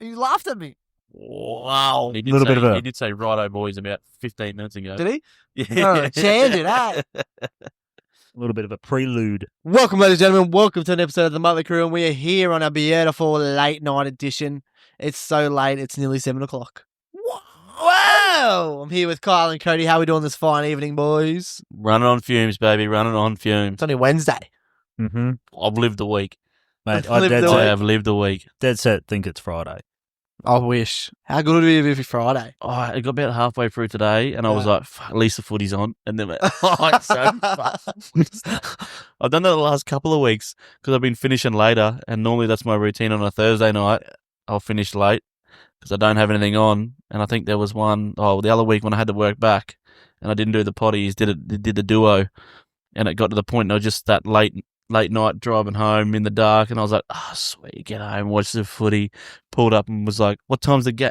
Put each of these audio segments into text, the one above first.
You laughed at me. Wow. He did say righto boys about 15 minutes ago. Did he? Yeah. Oh, tangent, eh? A little bit of a prelude. Welcome, ladies and gentlemen. Welcome to an episode of The Motley Crew, and we are here on our beautiful late night edition. It's so late, it's nearly 7 o'clock. Wow! I'm here with Kyle and Cody. How are we doing this fine evening, boys? Running on fumes, baby. Running on fumes. It's only Wednesday. Mm-hmm. I've lived the week. Mate, Lived the I week. I have lived the week. dead set think it's Friday. I wish. How good would it be if it's Friday? Oh, I got about halfway through today, and I was Yeah. like, "Fuck, at least the footy's on." And then it's so fast. I've done that the last couple of weeks because I've been finishing later, and normally that's my routine on a Thursday night. I'll finish late because I don't have anything on. And I think there was one, the other week when I had to work back, and I didn't do the potties, did the duo, and it got to the point, and I was just that late night driving home in the dark, and I was like, oh, sweet, get home, watch the footy, pulled up and was like, what time's the game?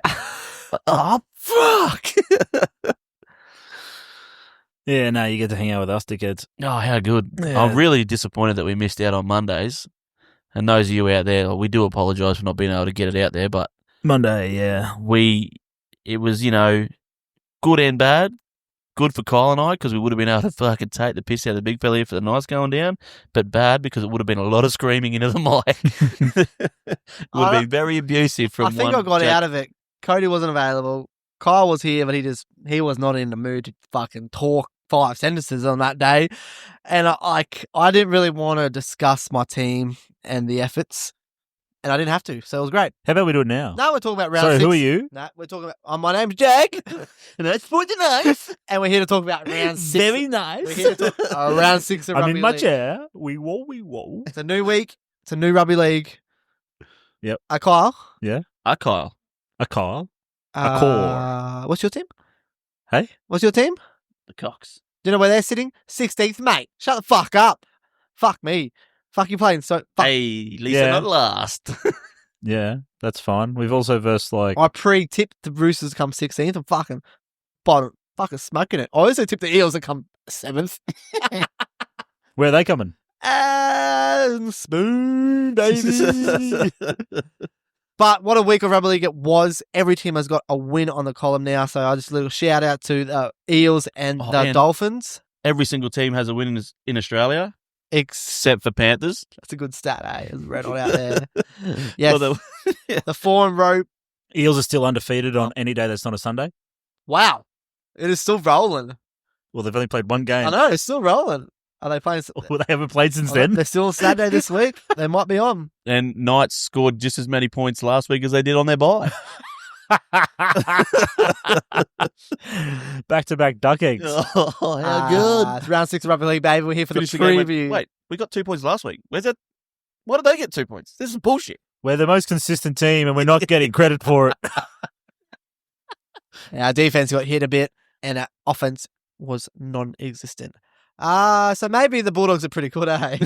Oh, fuck. Yeah, no, you get to hang out with us, dickheads. Oh, how good. Yeah. I'm really disappointed that we missed out on Mondays. And those of you out there, we do apologise for not being able to get it out there, but Monday, yeah. it was, good and bad. Good for Kyle and I because we would have been able to fucking take the piss out of the big fella here for the nights going down, but bad because it would have been a lot of screaming into the mic. It would have been very abusive from I think I got out of it. Cody wasn't available. Kyle was here, but he was not in the mood to fucking talk 5 sentences on that day. And I didn't really want to discuss my team and the efforts, and I didn't have to, so it was great. How about we do it now? Now we're talking about round Sorry, 6. who are you? No, we're talking about. My name's Jack, and that's 49. And we're here to talk about round 6. Very nice. We're here to talk round 6 of I'm Rugby in my League. chair. We wall. It's a new week. It's a new Rugby League. Yep. Kyle. Kyle. A Kyle. A core. What's your team? Hey? What's your team? The Cox. Do you know where they're sitting? 16th, mate. Shut the fuck up. Fuck me. Fuck you playing so. Fuck. Hey, Lisa, Yeah. not last. Yeah, that's fine. We've also versed like... I pre-tipped the Roosters to come 16th and fucking bottom. Fucking smoking it. I also tipped the Eels to come 7th. Where are they coming? And spoon, baby. But what a week of Rugby League it was. Every team has got a win on the column now. So I just a little shout out to the Eels and the Dolphins. Every single team has a win in Australia, except for Panthers. That's a good stat, eh? There's red on out there. Yes. Well, The 4 in row. Eels are still undefeated on any day that's not a Sunday. Wow. It is still rolling. Well, they've only played one game. I know, it's still rolling. Are they playing? Well, they haven't played since then. They're still on Saturday this week. They might be on. and Knights scored just as many points last week as they did on their bye. Back-to-back duck eggs. Oh, how good. It's round 6 of Rugby League, baby. We're here for Finish the the game with- preview. Wait, we got 2 points last week. Where's that? Why did they get 2 points? This is bullshit. We're the most consistent team and we're not getting credit for it. Our defense got hit a bit, and our offense was non-existent. So maybe the Bulldogs are pretty good, eh?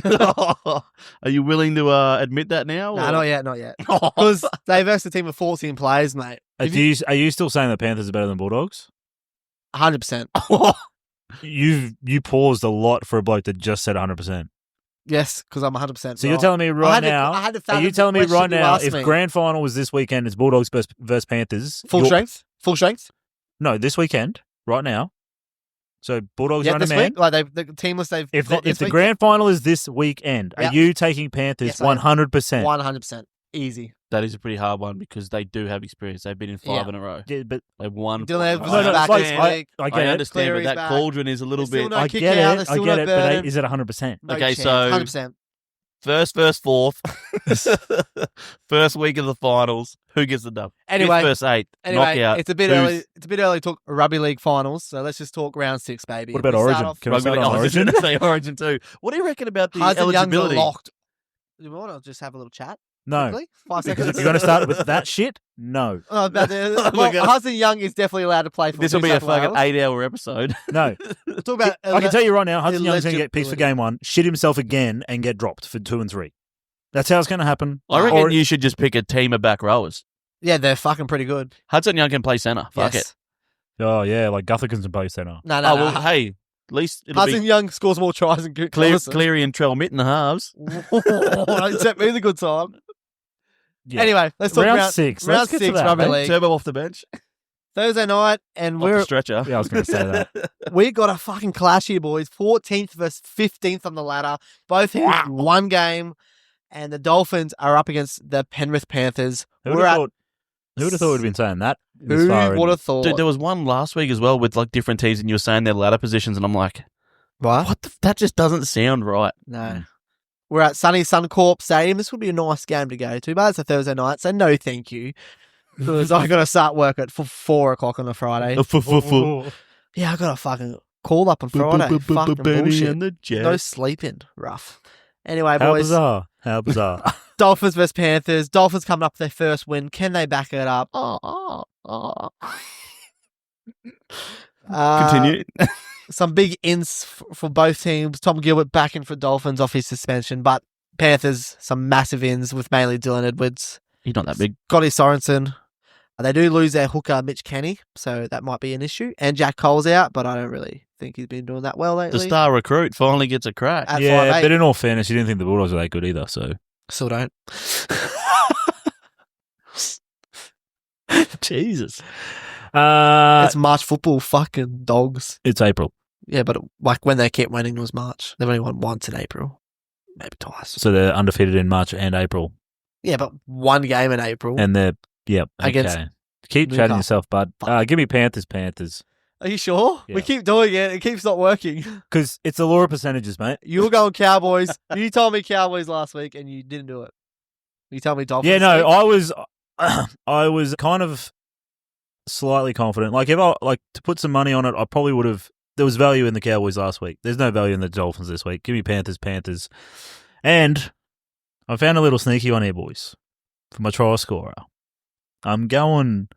Are you willing to admit that now? No, not yet. Because they versed a team of 14 players, mate. Are you still saying the Panthers are better than Bulldogs? 100%. You paused a lot for a bloke that just said 100%. Yes, because I'm 100%. So you're telling me right now, I had to are you telling me right now, if grand final was this weekend, it's Bulldogs versus Panthers? Full strength? Full strength? No, this weekend, right now. So Bulldogs are this under man. week? Like the teamless they've If got the this week? grand final is this weekend, Yep. are you taking Panthers Yes, I am. 100%? 100%. Easy. That is a pretty hard one because they do have experience. They've been in 5 Yeah. in a row. Yeah, but They've won. Dylan Evans No, is no, back folks, this I week. get I it. understand, Cleary's but that back. cauldron is a little There's still bit. no I kick get out, it. there's I still get no it. But burden. is it 100%? No Okay, chance. so- 100%. First, fourth. First week of the finals. Who gets the dub? Anyway, First 8. Anyway, knockout. it's a bit Who's- early. It's a bit early to talk Rugby League finals, so let's just talk round 6, baby. What about We start Origin? off- Can we Rugby start League. on I was Origin? going to say Origin too. What do you reckon about the Hudson Young's eligibility? locked. You want to just have a little chat? No. Quickly? 5 Because seconds. if you're going to start with that shit, no. Oh, about the, my God. Hudson Young is definitely allowed to play for This will New be a South fucking Wales. 8-hour episode. No. We'll talk about. I can tell you right now, Hudson Young's going to get picked for eligibility. game 1, shit himself again, and get dropped for 2 and 3. That's how it's going to happen. I reckon Or- you should just pick a team of back rowers. Yeah, they're fucking pretty good. Hudson Young can play centre. Fuck Yes. it. Oh, yeah, like Gutherkins and play centre. No, Oh, well, hey, at least it'll Hudson be Young scores more tries than Cleary Collison. and Trell Mitt in the halves. Don't set me the good time. Yeah. Anyway, let's talk Round about 6. Round Let's get to 6 that, rugby mate. league. Turbo off the bench. Thursday night, and Off the stretcher. Yeah, I was going to say that. we got a fucking clash here, boys. 14th versus 15th on the ladder. Both teams one game, and the Dolphins are up against the Penrith Panthers. Who would have thought we'd been saying that? Who would have thought? Dude, there was one last week as well with like different teams, and you were saying their ladder positions, and I'm like, What? that just doesn't sound right. No. We're at sunny Suncorp Stadium. This would be a nice game to go to, but it's a Thursday night, so no thank you. Because I got to start work at 4 o'clock on a Friday. Yeah, I got to fucking call up on Friday. Fucking bullshit. No sleeping. Rough. Anyway, How boys. bizarre. How bizarre. Dolphins versus Panthers. Dolphins coming up with their first win. Can they back it up? Continue. Some big ins for both teams. Tom Gilbert back in for Dolphins off his suspension, but Panthers, some massive ins with mainly Dylan Edwards. He's not that big. Scotty Sorensen. They do lose their hooker, Mitch Kenny, so that might be an issue. And Jack Cole's out, but I don't really think he's been doing that well lately. The star recruit finally gets a crack. At Yeah, 5'8". but in all fairness, you didn't think the Bulldogs were that good either, so. Still don't. Jesus. It's March football, fucking dogs. It's April. Yeah, but like when they kept winning was March. They've only won once in April. Maybe twice. So they're undefeated in March and April. Yeah, but one game in April. And they're, yep. Against okay. Keep Newcastle. chatting yourself, bud. Give me Panthers. Are you sure? Yeah. We keep doing it. It keeps not working. Because it's the law of percentages, mate. You were going Cowboys. You told me Cowboys last week and you didn't do it. You told me Dolphins. Yeah, no, this week? I was kind of slightly confident. Like, if I, like, to put some money on it, I probably would have, there was value in the Cowboys last week. There's no value in the Dolphins this week. Give me Panthers. And I found a little sneaky one here, boys, for my try scorer. I'm going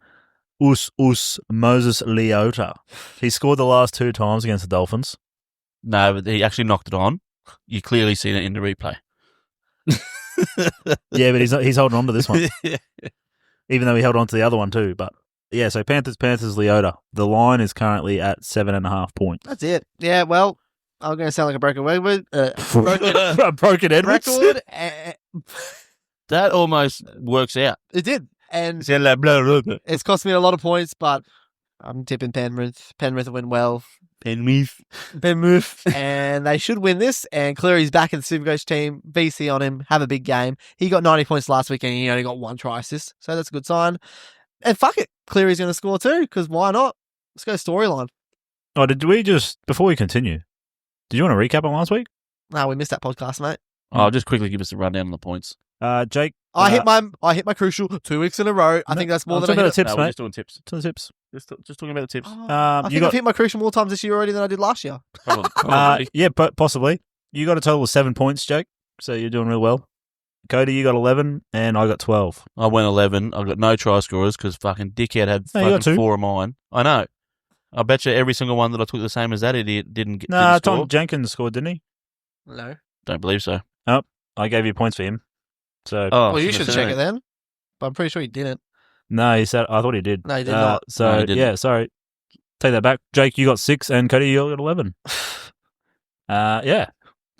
Moses Leota. He scored the last 2 times against the Dolphins. No, but he actually knocked it on. You clearly see it in the replay. Yeah, but he's holding on to this one. Even though he held on to the other one too. But yeah, so Panthers, Leota. The line is currently at 7.5 points. That's it. Yeah, well, I'm going to sound like a broken record. Broken Edwards. Record. That almost works out. It did. And Penrith. it's cost me a lot of points, but I'm tipping Penrith. Penrith will win well. Penrith. And they should win this. And Cleary's back in the Supercoach team. VC on him. Have a big game. He got 90 points last week and he only got 1 try assist. So that's a good sign. And fuck it. Cleary's going to score too, because why not? Let's go storyline. Oh, did we just, before we continue, did you want to recap on last week? No, we missed that podcast, mate. I'll just quickly give us a rundown on the points. Jake. I hit my crucial 2 weeks in a row. I think that's more than I about hit. the tips, No, we're mate. just doing tips. To the tips. Just talking about the tips. I think I've hit my crucial more times this year already than I did last year. Probably. Yeah, possibly. You got a total of 7 points, Jake. So you're doing real well. Cody, you got 11, and I got 12. I went 11. I got no try scorers because fucking dickhead had No, you got fucking 2. 4 of mine. I know. I bet you every single one that I took the same as that idiot didn't Nah, score. Tom Jenkins scored, didn't he? No. Don't believe so. I gave you points for him. So Oh, Well, you should check it then. But I'm pretty sure you didn't. no, he said I thought he did. No, he did not. So No, he didn't. yeah, sorry. Take that back. Jake, you got 6, and Cody, you got 11. Yeah,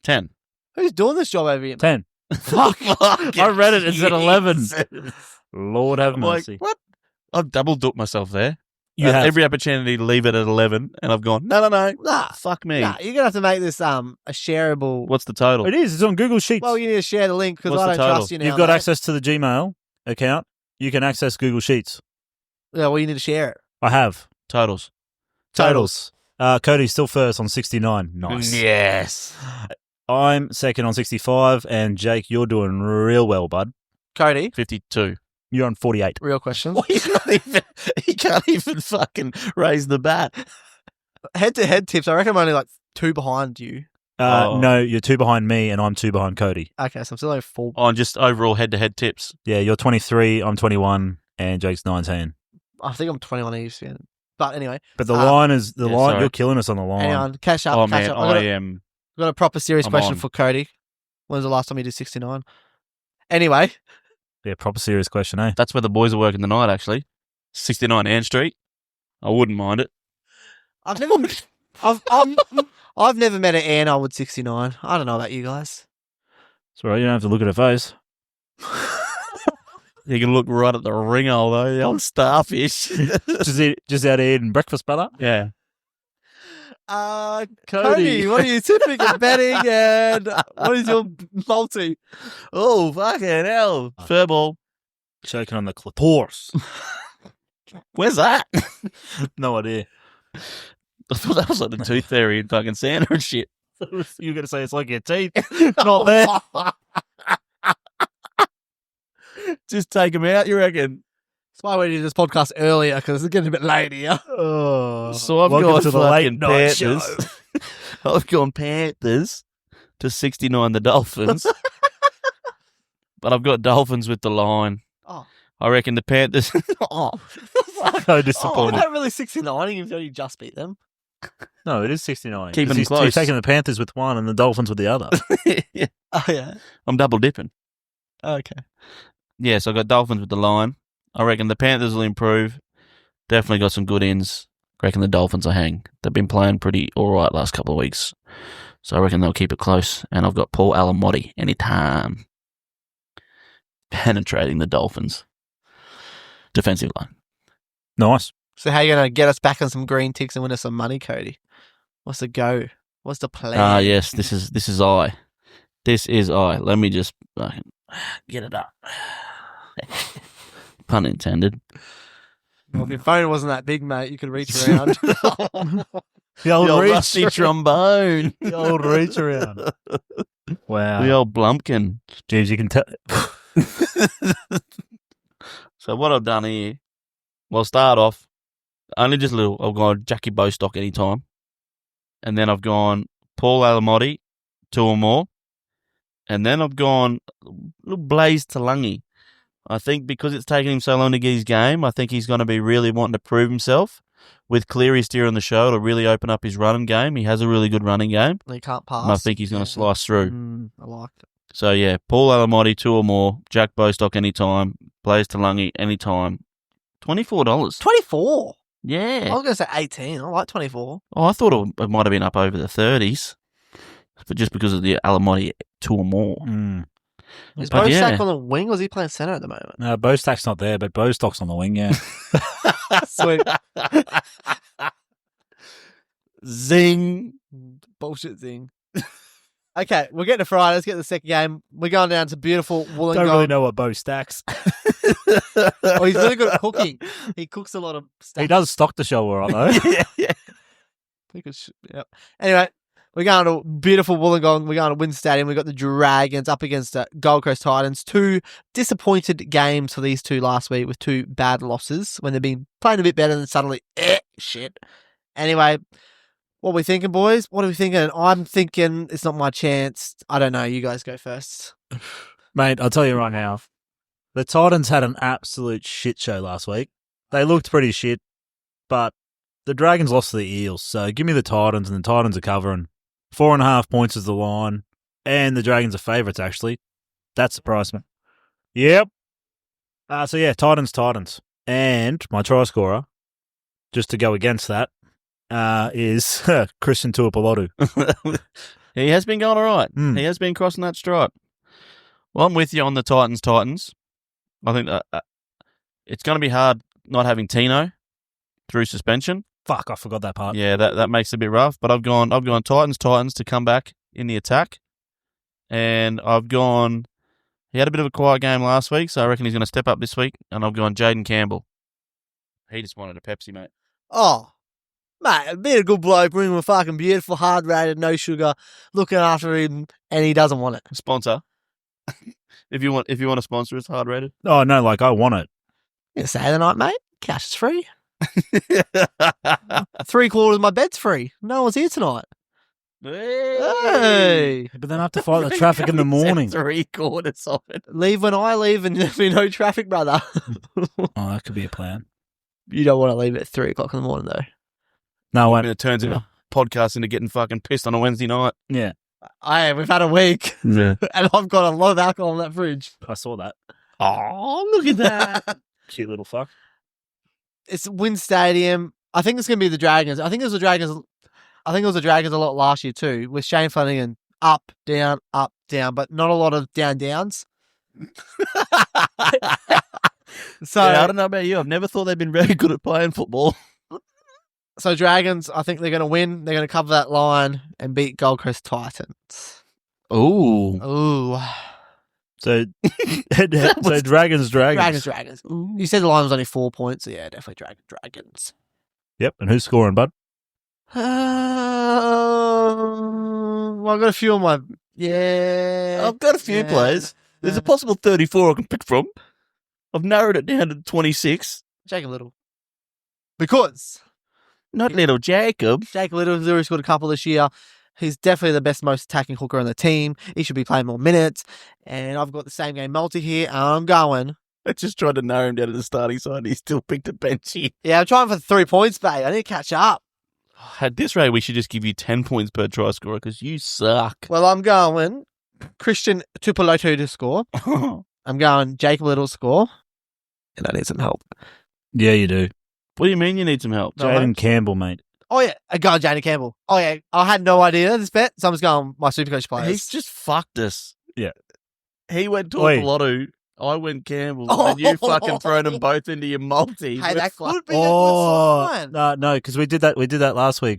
10. Who's doing this job over here? 10. Fuck. I read it. It said 11. Jesus. Lord have I'm like, mercy. what? I've double dooked myself there. You have. Every opportunity to leave it at 11, and I've gone, no. Nah, Fuck me. nah, you're going to have to make this a shareable. What's the total? It is. It's on Google Sheets. Well, you need to share the link because What's I the don't total? trust you now. You've got mate. access to the Gmail account. You can access Google Sheets. Yeah, well, you need to share it. I have. Totals. Totals. Cody's still first on 69. Nice. Yes. I'm second on 65, and Jake, you're doing real well, bud. Cody, 52. You're on 48. real question. Well, he can't even fucking raise the bat. Head-to-head tips, I reckon I'm only like 2 behind you. Oh. No, you're 2 behind me, and I'm 2 behind Cody. Okay, so I'm still only 4. On just overall head-to-head tips. Yeah, you're 23, I'm 21, and Jake's 19. I think I'm 21 each. Yeah. But anyway, But the line is yeah, line. sorry. You're killing us on the line. hang on. Cash up. Oh, cash man, up. I am. I've got a proper serious I'm question on. for Cody. When was the last time you did 69? Anyway, Yeah, proper serious question, eh? That's where the boys are working tonight, actually. 69 Ann Street. I wouldn't mind it. I've never met an Anna with 69. I don't know about you guys. It's all right, you don't have to look at her face. You can look right at the ring hole, though. The old starfish. just out eating breakfast, brother. Yeah. Cody, what are you tipping and betting, and what is your multi? Oh, fucking hell. Fur ball. Choking on the clitoris. Where's that? No idea. I thought that was like the tooth fairy in fucking Santa and shit. You were going to say it's like your teeth. Not there. Just take them out, you reckon? That's why we did this podcast earlier, because it's getting a bit late here. Oh, So I've welcome gone to the late night show. Panthers. I've gone Panthers to 69 the Dolphins. But I've got Dolphins with the line. Oh. I reckon the Panthers. So disappointed. Oh, not really 69. You've only just beat them. No, it is 69. Keeping them He's close. taking the Panthers with one and the Dolphins with the other. Yeah. Oh, yeah. I'm double dipping. Okay. Yeah, so I got Dolphins with the line. I reckon the Panthers will improve. Definitely got some good ends. I reckon the Dolphins will hang. They've been playing pretty all right last couple of weeks. So I reckon they'll keep it close. And I've got Paul Alamotti anytime. Penetrating the Dolphins. Defensive line. Nice. So how are you going to get us back on some green ticks and win us some money, Cody? What's the go? What's the plan? Ah, yes, this is I. This is I. Let me just get it up. Pun intended. Well, if your phone wasn't that big, mate, you could reach around. The The old old reach. rusty trombone. The old reach around. Wow. The old blumpkin. Jeez, you can tell. So what I've done here, well, start off, only just a little. I've gone Jackie Bostock anytime. And then I've gone Paul Alamotti, 2 or more. And then I've gone little Blaze Talangi. I think because it's taken him so long to get his game, I think he's going to be really wanting to prove himself. With Cleary steering the show, it'll really open up his running game. He has a really good running game. He can't pass. And I think he's going to slice through. I like it. So, yeah, Paul Alamotti, 2 or more. Jack Bostock anytime. Blaze Talangi anytime. $24. 24? Yeah. I was going to say 18. I like 24. Oh, I thought it might have been up over the 30s. But just because of the Alamotti 2 or more. Mm. Is But Bostack yeah. on the wing or is he playing centre at the moment? No, Bostock's not there, but Bostock's on the wing, yeah. Sweet. Zing. Bullshit thing. Okay, we're getting to Friday. Let's get to the second game. We're going down to beautiful Wollongong. Don't really know what Bo stacks. Oh, he's really good at cooking. He cooks a lot of stuff. He does stock the show all right, though. Yeah. Yep. Anyway, we're going to beautiful Wollongong. We're going to Wynn Stadium. We've got the Dragons up against Gold Coast Titans. 2 disappointed games for these two last week with 2 bad losses when they've been playing a bit better and suddenly, shit. Anyway, what are we thinking, boys? What are we thinking? I'm thinking it's not my chance. I don't know. You guys go first. Mate, I'll tell you right now. The Titans had an absolute shit show last week. They looked pretty shit, but the Dragons lost to the Eels. So give me the Titans, and the Titans are covering. 4.5 points is the line, and the Dragons are favourites, actually. That surprised me. Yep. So yeah, Titans. And my try scorer, just to go against that, is Christian Tuipulotu. He has been going all right. Mm. He has been crossing that stripe. Well, I'm with you on the Titans. I think it's going to be hard not having Tino through suspension. Fuck, I forgot that part. Yeah, that makes it a bit rough. But I've gone Titans to come back in the attack. And I've gone, he had a bit of a quiet game last week, so I reckon he's going to step up this week. And I've gone Jaden Campbell. He just wanted a Pepsi, mate. Oh, mate, being a good bloke, bringing him a fucking beautiful, hard rated, no sugar, looking after him, and he doesn't want it. Sponsor. If you want to sponsor us, hard rated. Oh, no, like, I want it. You say the night, mate. Cash is free. 3/4 of my bed's free. No one's here tonight. Hey. But then I have to fight the traffic in the morning. 3/4 of it. Leave when I leave and there'll be no traffic, brother. Oh, that could be a plan. You don't want to leave at 3 o'clock in the morning, though. No, I And it turns into podcast into getting fucking pissed on a Wednesday night. Yeah, We've had a week, Yeah. and I've got a lot of alcohol in that fridge. I saw that. Oh, look at that. Cute little fuck. It's Wynn Stadium. I think it's going to be the Dragons. I think it was the Dragons a lot last year too, with Shane Flanagan up, down, but not a lot of downs. So, I don't know about you. I've never thought they've been very good at playing football. so Dragons, I think they're going to win. They're going to cover that line and beat Gold Coast Titans. Ooh. Ooh. So, so Dragons. Dragons. You said the line was only 4 points. So yeah, definitely Dragons. Yep. And who's scoring, bud? Well, I've got a few on my... Yeah. I've got a few players. There's a possible 34 I can pick from. I've narrowed it down to 26. Jacob Little. Because... Not little Jacob. Jacob Little's already scored a couple this year. He's definitely the best, most attacking hooker on the team. He should be playing more minutes. And I've got the same game multi here, and I'm going. I just tried to narrow him down to the starting side and he still picked a benchy. Yeah, I'm trying for 3 points, babe. I need to catch up. At this rate, we should just give you 10 points per try scorer because you suck. Well, I'm going Christian Tupulotu to score. I'm going Jacob Little score. And I need some help. Yeah, you do. What do you mean you need some help? Jaden Campbell, mate. Oh, yeah. I got Jaden Campbell. Oh, yeah. I had no idea this bet, so I'm just going my Supercoach players. He's just fucked us. Yeah. He went to Oi. a lotto. I went Campbell. And you fucking thrown them both into your multi. Hey, that could be a Oh, good sign. no, because we did that last week.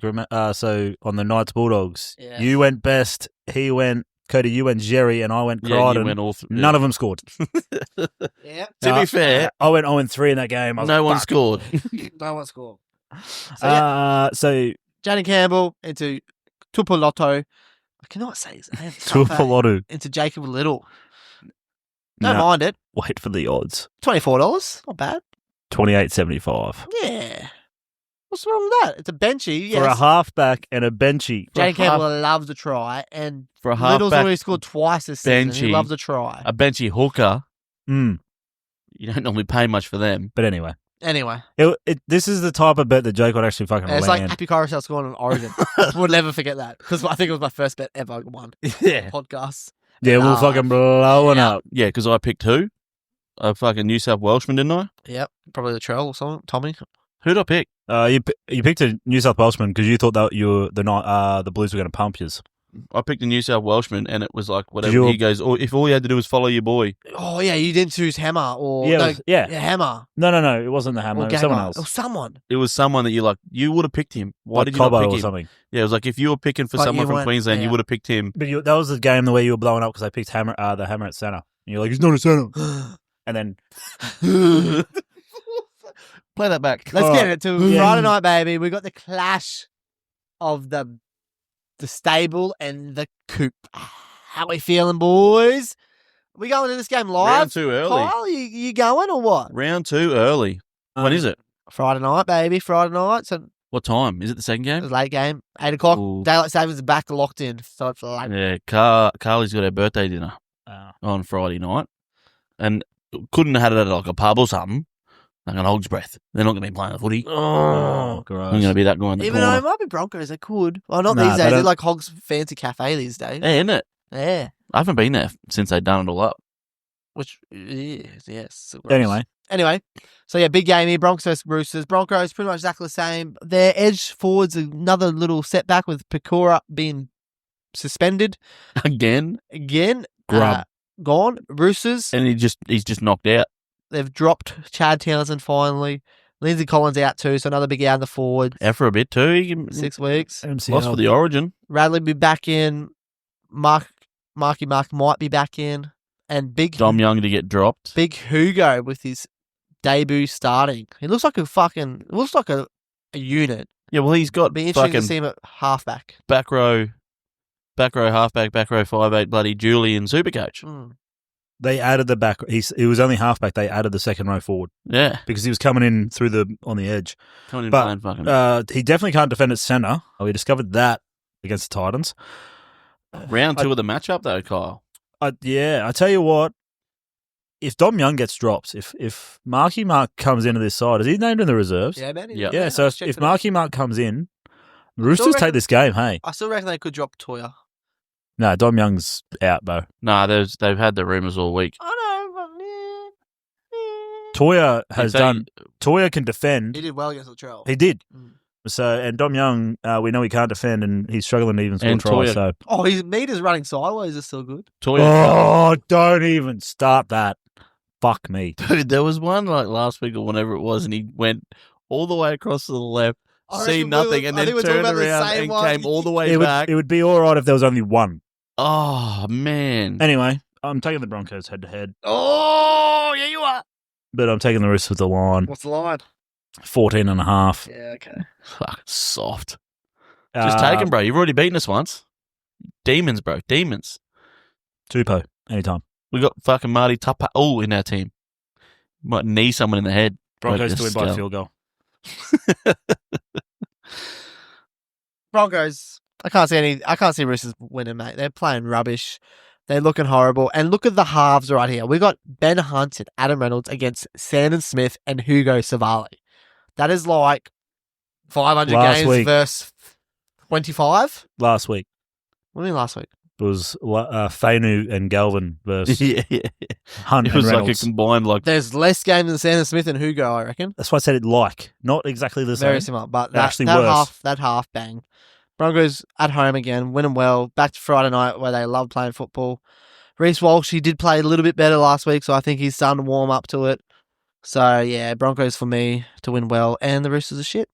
So on the Knights Bulldogs, Yeah. you went best. He went Cody. You went Jerry, and I went Yeah, Crichton. you went all three. None of them scored. Yeah. To be fair, I went 0-3 in that game. I was no one fuck. scored. No one scored. So, yeah. So Jaden Campbell into Tupoloto. I cannot say his name. Tupulotu. Into Jacob Little. Don't No, mind it. wait for the odds. $24. Not bad. 28.75 Yeah. What's wrong with that? It's a benchy. Yes. for a halfback and a benchy. For a Jaden Campbell loves a try, and For a Little's halfback already scored twice this season. He benchy. loves a try. A benchy hooker, Mm. you don't normally pay much for them. But anyway, Anyway, this is the type of bet that Jake would actually fucking it's land. like Happy Carousel scoring on Origin. We'll never forget that because I think it was my first bet ever won. Yeah. Podcast. Yeah, we're Nah. fucking blowing Yeah. up. Yeah, because I picked who? A fucking New South Welshman, didn't I? Yep. Probably the Trail or something. Tommy. Who'd I pick? You picked a New South Welshman because you thought that the Blues were going to pump you. I picked a New South Welshman, and it was like whatever. you- He goes, if all you had to do was follow your boy. Oh, yeah. You didn't choose Hammer or. Yeah, no, it was- yeah. Hammer. No, it wasn't the Hammer. Or It was someone Gamer. else. It was someone. It was someone that you would have picked him. Why Like did you Cobbo not pick or him? something. Yeah, it was like if you were picking for But someone you from weren't- Queensland, you yeah. would have picked him. But that was the game the way you were blowing up because I picked the Hammer at centre. And you're like, he's not a centre. And then Play that back. Let's All get right. it to Yeah. Friday night, baby. We got the clash of the stable and the coop. How we feeling, boys? We going to this game live? Round two early. Kyle, you going or what? Round two early. When is it? Friday night, baby. Friday night. So What time? Is it the second it game? was late game. 8 o'clock. Ooh. Daylight savings is back locked in. So it's late. Yeah, Carly's got her birthday dinner on Friday night, and couldn't have had it at like a pub or something. Like an Hog's breath. They're not going to be playing the footy. Oh, I'm gross. going to be that guy in the Even though it corner. might be Broncos, they could. Well, not Nah, these they days. They're don't- like Hog's fancy cafe these days. Yeah, isn't it? Yeah. I haven't been there since they've done it all up. Which, yes. So gross. Anyway, So yeah, big game here. Broncos versus Roosters. Broncos pretty much exactly the same. Their edge forwards another little setback with Pecora being suspended Again, again. Grub. Gone. Roosters. and he's just knocked out. They've dropped Chad Townsend finally. Lindsay Collins out too, so another big out in the forward. Out for a bit too. He 6 weeks. lost for the Origin. Radley be back in. Marky Mark might be back in, and Dom Young to get dropped. Big Hugo with his debut starting. He looks like a unit. Yeah, well, he's got Be interesting to fucking see him at halfback. back row halfback, back row 5'8", bloody Julian Supercoach. Mm. they added the back. He was only halfback. They added the second row forward Yeah, because he was coming in on the edge. coming in But, playing fucking He definitely can't defend at centre. We discovered that against the Titans. round two of the matchup though, Kyle. I tell you what. If Dom Young gets dropped, if Marky Mark comes into this side, is he named in the reserves? Yeah, man. Yeah. Yeah, so if Marky Mark comes in, the Roosters reckon- take this game, hey. I still reckon they could drop Toya. No, Dom Young's out, bro. Nah, they've had the rumours all week. I know, but Toya has If they- done. Toya can defend. he did well against Latrell. He did. Mm. So, and Dom Young, we know he can't defend, and he's struggling to even score And tries. Toya- So, Oh, his meter's running sideways is still good. Toya, oh, don't even start that. Fuck me. Dude, there was one like last week or whenever it was, and he went all the way across to the left, see nothing, and then turned around and came all the way back. It would be all right if there was only one. Oh, man. Anyway, I'm taking the Broncos head-to-head. Oh, yeah, you are. But I'm taking the Roosters with the line. What's the line? 14.5. Yeah, okay. Fuck, soft. Just take him, bro. You've already beaten us once. Demons, bro. Demons. Tupou, anytime. We got fucking Marty Tapa'u in our team. Might knee someone in the head. Broncos to win by field goal. Broncos. I can't see Roosters winning, mate. They're playing rubbish. They're looking horrible. And look at the halves right here. We got Ben Hunt and Adam Reynolds against Sandon Smith and Hugo Savali. That is like 500 games versus 25? Last week. What do you mean last week? It was Fainu and Galvin versus yeah. Hunt It was and like Reynolds. a combined like... There's less games than Sandon Smith and Hugo, I reckon. That's why I said it like. Not exactly the same. Very similar, but They're actually worse. that half bang. Broncos at home again, winning well. Back to Friday night where they love playing football. Reece Walsh, he did play a little bit better last week, so I think he's starting to warm up to it. So, yeah, Broncos for me to win well. And the Roosters are shit.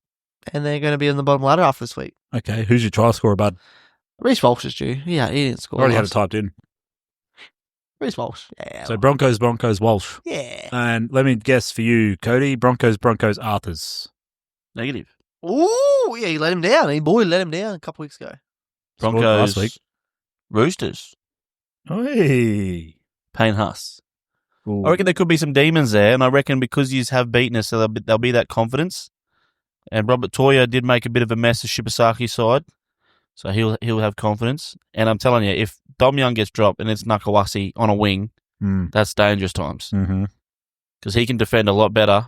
And they're going to be in the bottom ladder after this week. Okay, who's your try scorer, bud? Reece Walsh is due. Yeah, he didn't score. Already had it typed in. Reece Walsh. Yeah. So Broncos, Walsh. Yeah. And let me guess for you, Cody, Broncos, Arthurs. Negative. Ooh, yeah, he let him down. He let him down a couple weeks ago. Broncos. Last week. Roosters. Hey. Payne Huss. Ooh. I reckon there could be some demons there, and I reckon because you have beaten us, so there'll be that confidence. And Robert Toya did make a bit of a mess of Shibasaki's side, so he'll have confidence. And I'm telling you, if Dom Young gets dropped and it's Nakawasi on a wing, that's dangerous times. Because he can defend a lot better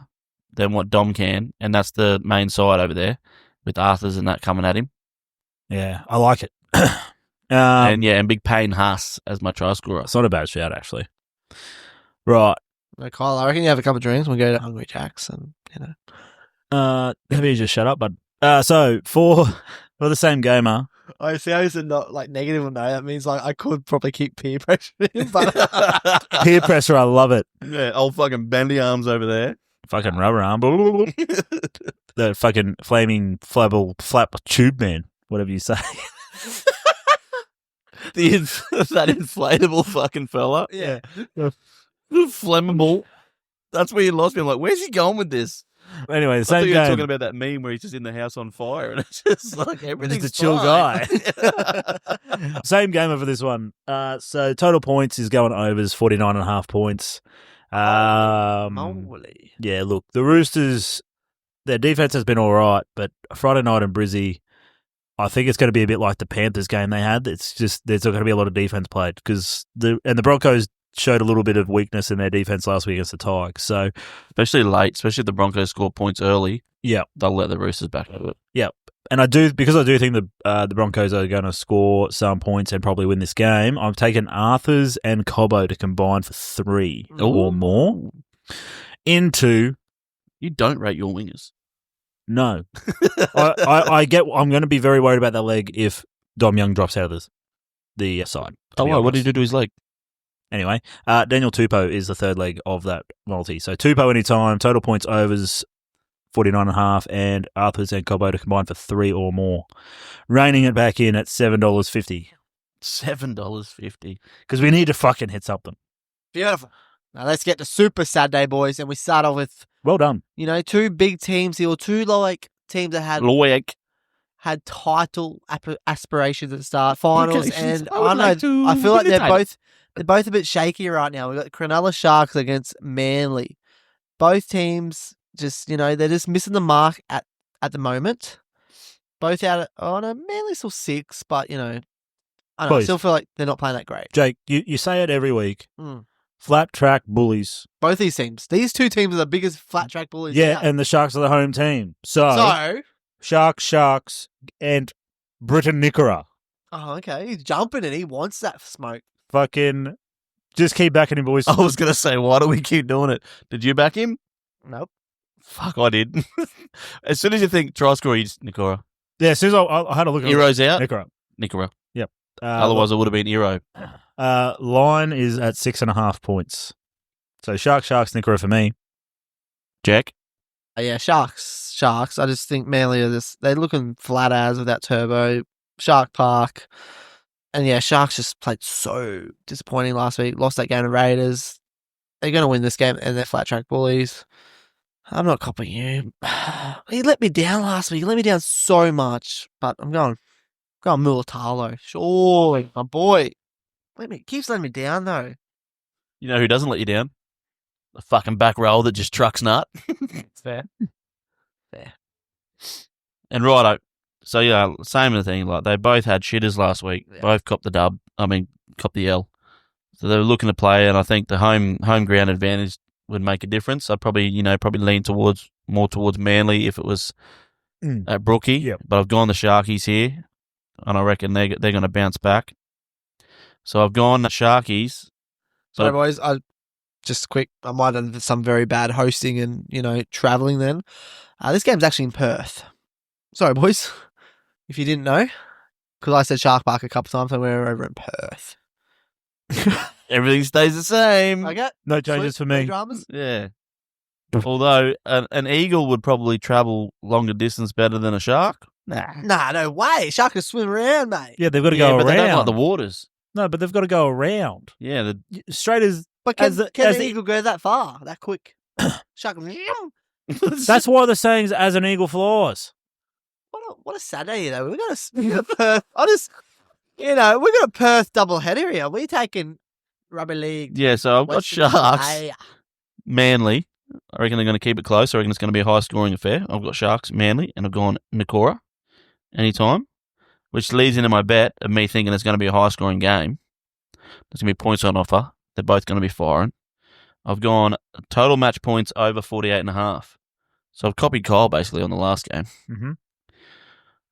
than what Dom can, and that's the main side over there with Arthurs and that coming at him. Yeah, I like it. And big Payne Huss as my try scorer. It's not a bad shout, actually. Right. No, Kyle, I reckon you have a couple of drinks. We'll go to Hungry Jack's and, Maybe you just shut up, bud. So for the same gamer. I see how you said not like negative or no. That means like I could probably keep peer pressure in, but peer pressure, I love it. Yeah, old fucking bendy arms over there. Fucking rubber arm. The fucking flaming flap tube man, whatever you say. That inflatable fucking fella. yeah. Flammable. That's where you lost me. I'm like, where's he going with this? Anyway, the I same thought you were game. talking about that meme where he's just in the house on fire and it's just like everything's Just a chill fine. guy. Same gamer for this one. So total points is going overs 49.5 points. Moly. Yeah, look, the Roosters, their defense has been all right, but Friday night in Brizzy, I think it's going to be a bit like the Panthers game they had. It's just there's going to be a lot of defense played because the Broncos showed a little bit of weakness in their defense last week against the Tigers. So especially if the Broncos score points early, yeah, they'll let the Roosters back over it. Yeah, and I do think the Broncos are going to score some points and probably win this game. I'm taking Arthurs and Cobbo to combine for 3 or more into. You don't rate your wingers. No, I get. I'm going to be very worried about that leg if Dom Young drops out of the side. Oh, wow, what did he do to his leg? Anyway, Daniel Tupou is the third leg of that multi. So Tupou anytime, total points overs 49.5, and Arthurs and Cobbo to combine for 3 or more. Reining it back in at $7.50. $7.50. Because we need to fucking hit something. Beautiful. Now let's get to Super Saturday, boys, and we start off with Well done. 2 big teams here, or 2 teams that had title aspirations at the start, finals, and I feel like they're both a bit shaky right now. We've got Cronulla Sharks against Manly. Both teams just, they're just missing the mark at the moment. Both out of, Manly's still 6, but, I still feel like they're not playing that great. Jake, you say it every week. Flat track bullies. Both these teams. These 2 teams are the biggest flat track bullies. Yeah, out. and the Sharks are the home team. So Sharks, and Britton Nickora. Oh, okay. He's jumping and he wants that smoke. Fucking just keep backing him, boys. I was going to say, why do we keep doing it? Did you back him? Nope. Fuck, I did. As soon as you think try score, you just Nickora. Yeah, as soon as I had a look at Heroes out? Nickora. Yep. Otherwise, it would have been Hero. Line is at 6.5 points. So Shark, Snickerer for me. Jack. Yeah, Sharks. I just think Manly are they're looking flat as with that turbo. Shark Park. And yeah, Sharks just played so disappointing last week. Lost that game to Raiders. They're going to win this game and they're flat track bullies. I'm not copying you. He let me down last week. He let me down so much. But I'm going Mulatalo. Surely, my boy. Keeps letting me down though. You know who doesn't let you down? The fucking back row that just trucks nut. It's fair. And righto. So yeah, same thing. Like they both had shitters last week. Yeah. Both copped the L. So they were looking to play, and I think the home ground advantage would make a difference. I'd probably lean more towards Manly if it was at Brookie. Yep. But I've gone the Sharkies here, and I reckon they're going to bounce back. So I've gone the Sharkies. Sorry, boys. Just quick. I might have done some very bad hosting and traveling. Then this game's actually in Perth. Sorry, boys. If you didn't know, because I said Shark Park a couple times, and we're over in Perth. Everything stays the same. Okay. No changes for me. No dramas. Yeah. Although an eagle would probably travel longer distance better than a shark. Nah, no way. Shark can swim around, mate. Yeah, they've got to go but around. they don't like the waters. No, but they've got to go around. Yeah. Straight as... But can the eagle go that far, that quick? Shark. That's why the saying's as an eagle flies. What a Saturday though. We got a Perth. We got a Perth double header here. We taking Rugby League. Yeah, so I've got Western Sharks. Australia. Manly. I reckon they're going to keep it close. I reckon it's going to be a high-scoring affair. I've got Sharks, Manly, and I've gone Nakora anytime, which leads into my bet of me thinking it's going to be a high-scoring game. There's going to be points on offer. They're both going to be firing. I've gone total match points over 48.5. So I've copied Kyle basically on the last game. Mm-hmm.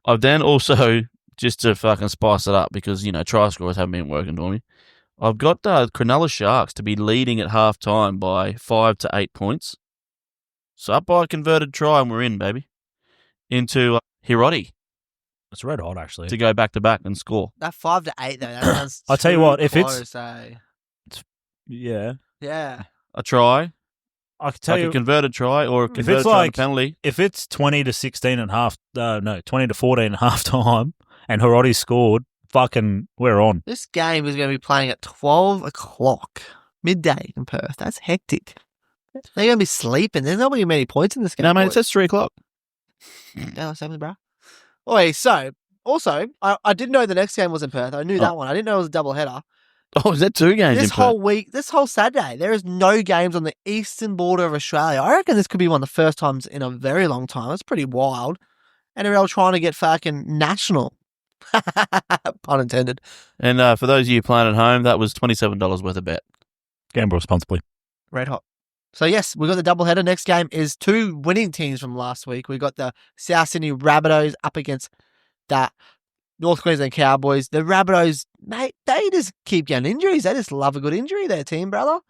I've then also, just to fucking spice it up because, try scorers haven't been working for me, I've got the Cronulla Sharks to be leading at half-time by 5 to 8 points. So up by a converted try and we're in, baby. Into Hiroti It's red hot, actually. to go back-to-back and score. That 5 to 8 though. That sounds. I'll tell you what, if it's- close, eh? Yeah. Yeah. A try, I can tell like you, a converted try or a it's converted try and a like- penalty. if it's 20 to 16 and a half, 20 to 14 and a half time, and Hiroti scored, fucking, we're on. This game is going to be playing at 12 o'clock midday in Perth. That's hectic. They're going to be sleeping. There's not going to be many points in this game. No, mate, it boys. says 3 o'clock. Yeah, something, bro. Oi, so also, I didn't know the next game was in Perth. I knew that one. I didn't know it was a double header. Oh, is that 2 games This in Perth? whole week, this whole Saturday, there is no games on the eastern border of Australia. I reckon this could be one of the first times in a very long time. It's pretty wild. NRL trying to get fucking national. Pun intended. And for those of you playing at home, that was $27 worth of bet. Gamble responsibly. Red hot. So yes, we got the doubleheader. Next game is 2 winning teams from last week. We got the South Sydney Rabbitohs up against the North Queensland Cowboys. The Rabbitohs, mate, they just keep getting injuries. They just love a good injury, their team, brother.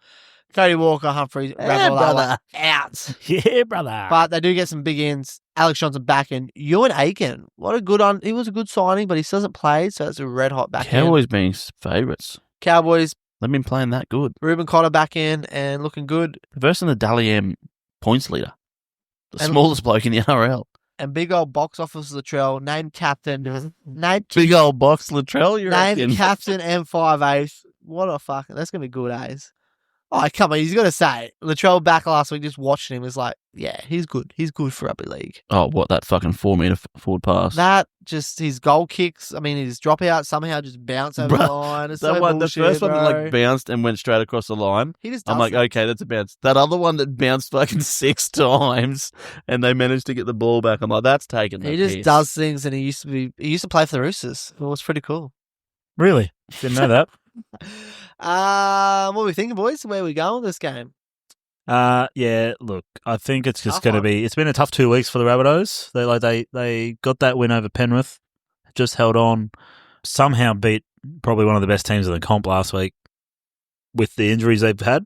Cody Walker, Humphreys, brother. out. Yeah, brother. But they do get some big ends. Alex Johnson back in. Ewan Aiken, he was a good signing, but he still hasn't played, so that's a red hot back in. Cowboys being favourites. Cowboys, They've been playing that good. Ruben Cotter back in and looking good. Versing the Dally M points leader. The And- smallest bloke in the NRL. And big old box office Latrell, named captain. Big old box Latrell, you Named reckon? captain M58. What a fucking... That's going to be good, A's. Oh, come on. He's got to say it. Latrell back last week, just watching him, was like, yeah, he's good. He's good for Rugby League. Oh, what, that fucking 4-metre forward pass? That, just his goal kicks, I mean, his dropout somehow just bounced over Bruh, the line. It's that so one, bullshit, the first one bro. that bounced and went straight across the line. He just does I'm like, that. okay, that's a bounce. That other one that bounced fucking 6 times and they managed to get the ball back. I'm like, that's taking the He just piss. does things, and he used to play for the Roosters. It was pretty cool. Really? Didn't know that. What are we thinking, boys? Where are we going with this game? Yeah, look, I think it's just Tough going to one. be... It's been a tough 2 weeks for the Rabbitohs. They got that win over Penrith, just held on, somehow beat probably one of the best teams in the comp last week with the injuries they've had.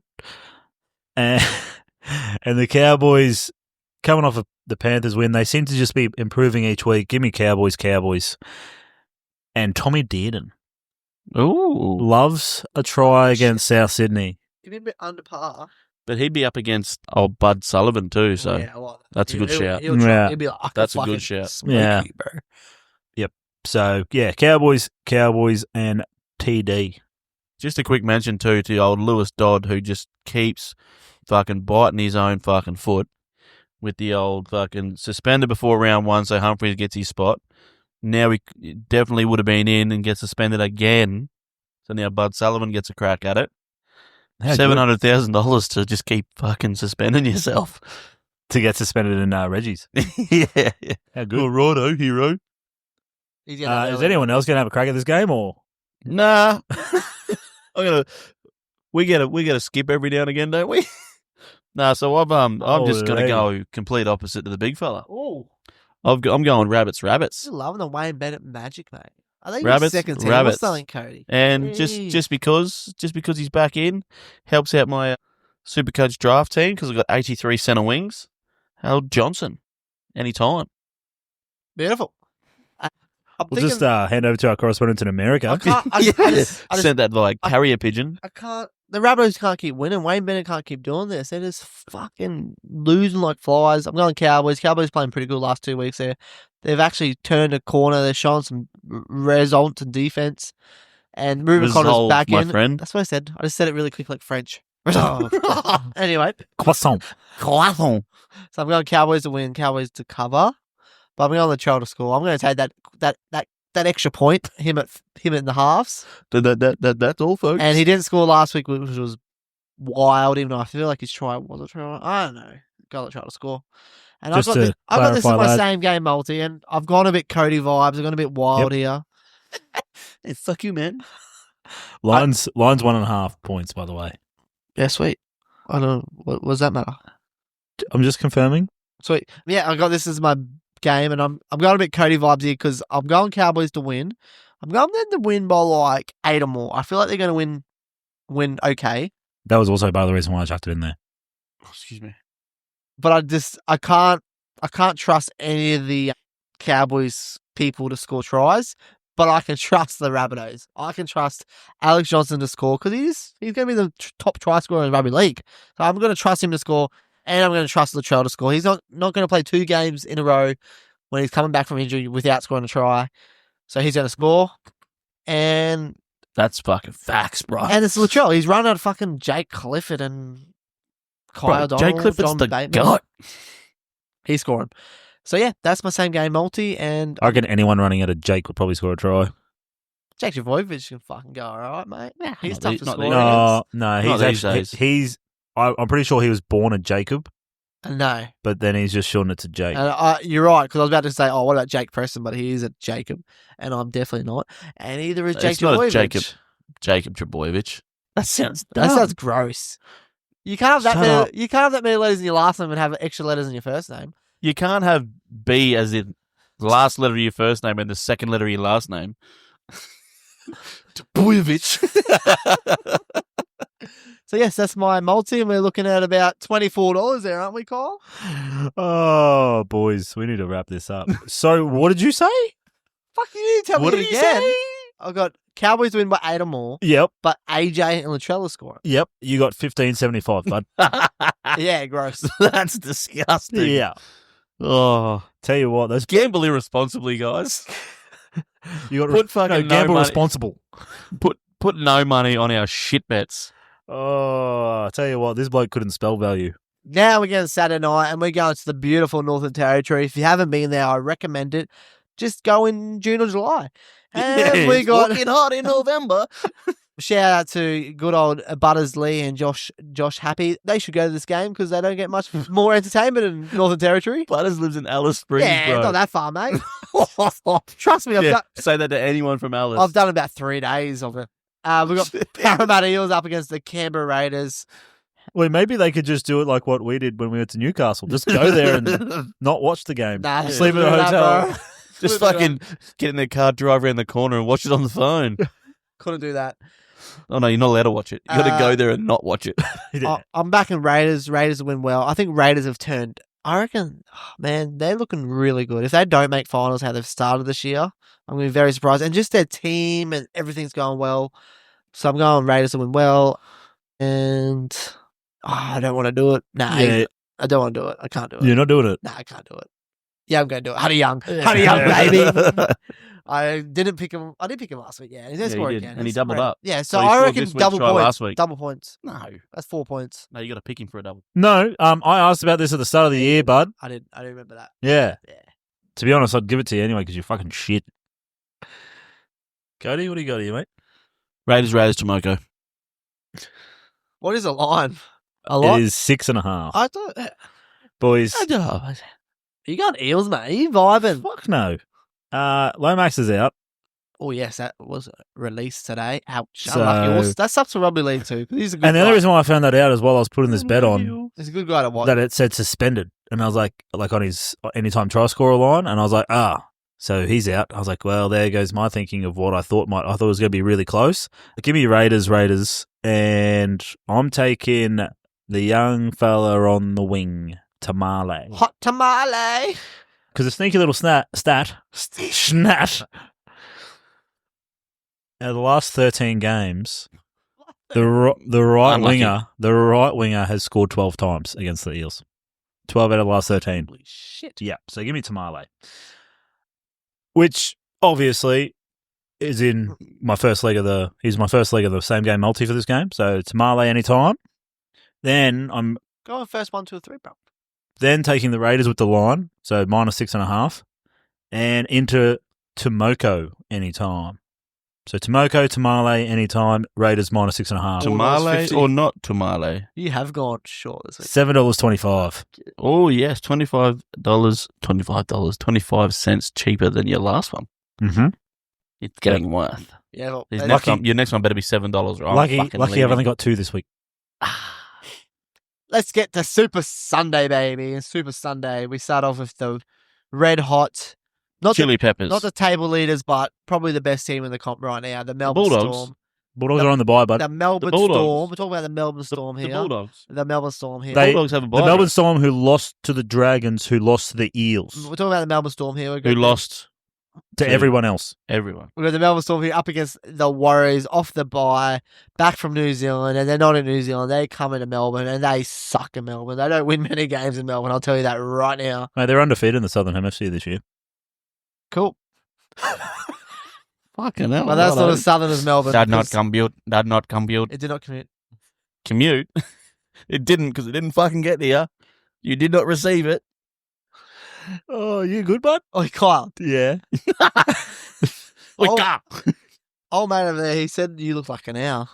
And the Cowboys, coming off of the Panthers win, they seem to just be improving each week. Give me Cowboys. And Tommy Dearden Ooh. loves a try against South Sydney. Give me a bit under par. But he'd be up against old Bud Sullivan too, so Yeah, I like that. that's a good shout. He'll try. Yeah. He'll be like, I can That's a good fucking shout. smoke Yeah. you, bro. So, yeah, Cowboys, and TD. Just a quick mention too to old Lewis Dodd, who just keeps fucking biting his own fucking foot with the old fucking suspended before round 1, so Humphries gets his spot. Now he definitely would have been in and gets suspended again. So now Bud Sullivan gets a crack at it. How good $700,000 to just keep fucking suspending yourself. to get suspended in Reggie's. yeah. How good. Well, righto, hero. He's gonna Is anyone else going to have a crack at this game, or? Nah. We get a skip every now and again, don't we? Nah, so I'm just gonna go complete opposite to the big fella. Oh, I'm going rabbits. you're loving the Wayne Bennett magic, mate. I think Rabbits, he's second team or rabbits. something, Cody. And Jeez. just because he's back in, helps out my Supercoach draft team because I've got 83 centre wings. Harold Johnson, anytime. Beautiful. I'm We'll thinking, just hand over to our correspondent in America. I can't. I just Sent that like carrier pigeon. I can't. The Rabbitohs can't keep winning. Wayne Bennett can't keep doing this. They're just fucking losing like flies. I'm going Cowboys. Cowboys playing pretty good last 2 weeks there. They've actually turned a corner. They're showing some results and defense. And Ruben Connor's Resolve, back my in. friend. That's what I said. I just said it really quick like French. Resolve. Anyway, Croissant. Croissant. so I'm going Cowboys to win, Cowboys to cover. But I'm going the Child to score. I'm going to take that extra point, him at the halves. That's all, folks. And he didn't score last week, which was wild, even though I feel like his try was a try. I don't know. Go let try to score. And Just I've to got this in clarify my that- same game multi, and I've gone a bit Cody vibes. I've gone a bit wild here. Hey, fuck you, man. Lions 1.5 points, by the way. Yeah, sweet. I don't know. What does that matter? I'm just confirming. Sweet. Yeah, I got this as my game, and I'm going a bit Cody vibes here because I'm going Cowboys to win. I'm going them to win by like 8 or more. I feel like they're going to win okay. That was also part of the reason why I chucked it in there. Oh, excuse me. But I can't trust any of the Cowboys people to score tries, but I can trust the Rabbitohs. I can trust Alex Johnson to score because he's going to be the top try scorer in Rugby League. So I'm going to trust him to score, and I'm going to trust Latrell to score. He's not going to play 2 games in a row when he's coming back from injury without scoring a try. So he's going to score, and That's fucking facts, bro. it's Latrell. He's running out of fucking Jake Clifford and Kyle Bro, Donald. Jay Clifford's John the Bateman. goat. He's scoring. So yeah, that's my same game multi, and I reckon anyone running at a Jake would probably score a try. Jake Javovic can fucking go all right, mate. Yeah, he's Not tough these- to not score these against. No, Not these days. he's. I'm pretty sure he was born a Jacob, No, but then he's just shortened it to Jake. and you're right because I was about to say, oh, what about Jake Preston? But he is a Jacob, and I'm definitely not. And either is Jake It's not a Javovic. Jacob Trebojevic. That sounds That dumb. sounds gross. You can't have that Shut many. up. You can't have that many letters in your last name and have extra letters in your first name. You can't have B as in the last letter of your first name and the second letter of your last name. Trebojevic. So yes, that's my multi, and we're looking at about $24 there, aren't we, Kyle? Oh, boys, we need to wrap this up. So, what did you say? Fuck you! Didn't tell What me did it you again. say? I got Cowboys to win by 8 or more, Yep, but AJ and Latrell scoring. yep. You got 15.75, bud. Yeah, gross. That's disgusting. Yeah. Oh, Tell you what, those gamble irresponsibly, guys. you got Put fucking no gamble money. responsible. Put no money on our shit bets. Oh, I tell you what, this bloke couldn't spell value. Now we're going to Saturday night, and we're going to the beautiful Northern Territory. If you haven't been there, I recommend it. Just go in June or July. And we It's got looking hot in November. shout out to good old Butters Lee and Josh Happy. They should go to this game because they don't get much more entertainment in Northern Territory. Butters lives in Alice Springs, Yeah, bro. it's not that far, mate. Trust me, Yeah, say that to anyone from Alice. I've done about 3 days of it. We've got Parramatta Eels up against the Canberra Raiders. Well, maybe they could just do it like what we did when we went to Newcastle. Just go there and not watch the game. Nah, Sleep at a screw that, hotel. bro. Just Screw that. fucking get in their car, drive around the corner, and watch it on the phone. Couldn't do that. Oh no, you're not allowed to watch it. You got to Uh, go there and not watch it. I'm backing Raiders. Raiders win well. I think Raiders have turned. I reckon, man, they're looking really good. If they don't make finals how they've started this year, I'm going to be very surprised. And just their team and everything's going well. So I'm going Raiders to win well. And I don't want to do it. Nah, Yeah. I don't want to do it. I can't do it. You're not doing it. Nah, I can't do it. Yeah, I'm going to do it. Honey Young. Honey Young, baby. I didn't pick him. I did pick him last week, yeah. He's going to score you did. again. And he He's doubled great. up. Yeah, so So he I scored reckon this week, double try points. last week. Double points. No. That's 4 points. No, you got to pick him for a double. No, I asked about this at the start of the year, bud. I didn't remember that. Yeah. Yeah. To be honest, I'd give it to you anyway because you're fucking shit. Cody, what do you got here, mate? Raiders, Tomoko. What is a line? A lot? It is 6.5. I thought... Boys, You got Eels, mate. Are you vibing? fuck no. Lomax is out. Oh, yes, that was released today. Ouch. So- Unlucky. Well, that sucks for Rugby League too. 'Cause he's a good And the guy. other reason why I found that out as well, I was putting this bet on He's a good guy to watch. that it said suspended. And I was like on his anytime try scorer line. And I was like, so he's out. I was like, well, there goes my thinking of what I thought it was going to be really close. Give me Raiders. And I'm taking the young fella on the wing, Tamale. Hot tamale. Because a sneaky little snat. Out of the last 13 games, the right winger has scored 12 times against the Eels. 12 out of the last 13. Holy shit. Yeah, so give me Tamale. Which obviously is in my first leg of the same game multi for this game. So Tamale anytime. Then I'm Go on first 1, 2, 3, bro. then taking the Raiders with the line, so -6.5, and into Tomoko anytime. So Tomoko, Tamale anytime, Raiders -6.5. Tamale 50. or not Tamale? You have gone short this week. $7.25. Oh, yes. $25 cheaper than your last one. Mm-hmm. It's getting worth. Yeah, well, Your next one better be $7 or I'm Lucky fucking I've leaving. only got 2 this week. let's get to Super Sunday, baby. And Super Sunday, we start off with the red hot, Chili peppers. not the table leaders, but probably the best team in the comp right now, the Melbourne Bulldogs. Storm. Bulldogs are on the bye, bud. The Melbourne Bulldogs. Storm. We're talking about the Melbourne Storm the here. Bulldogs. The Melbourne Storm here. They- Bulldogs have a The bye. Melbourne Storm who lost to the Dragons, who lost to the Eels, We're talking about the Melbourne Storm here. who lost to to- everyone else. everyone. We've got the Melbourne Storm here up against the Warriors off the bye, back from New Zealand, and they're not in New Zealand. They come into Melbourne and they suck in Melbourne. They don't win many games in Melbourne. I'll tell you that right now. Mate, they're undefeated in the Southern Hemisphere this year. Cool. Fucking hell. Well, that's not as southern as Melbourne. Did not because compute. Did not compute. It did not commute. Commute. It didn't because it didn't fucking get here. You did not receive it. Oh, you good, bud? Oh, Kyle. Yeah. Like, Oh. ah. Old man over there, he said you look like an owl.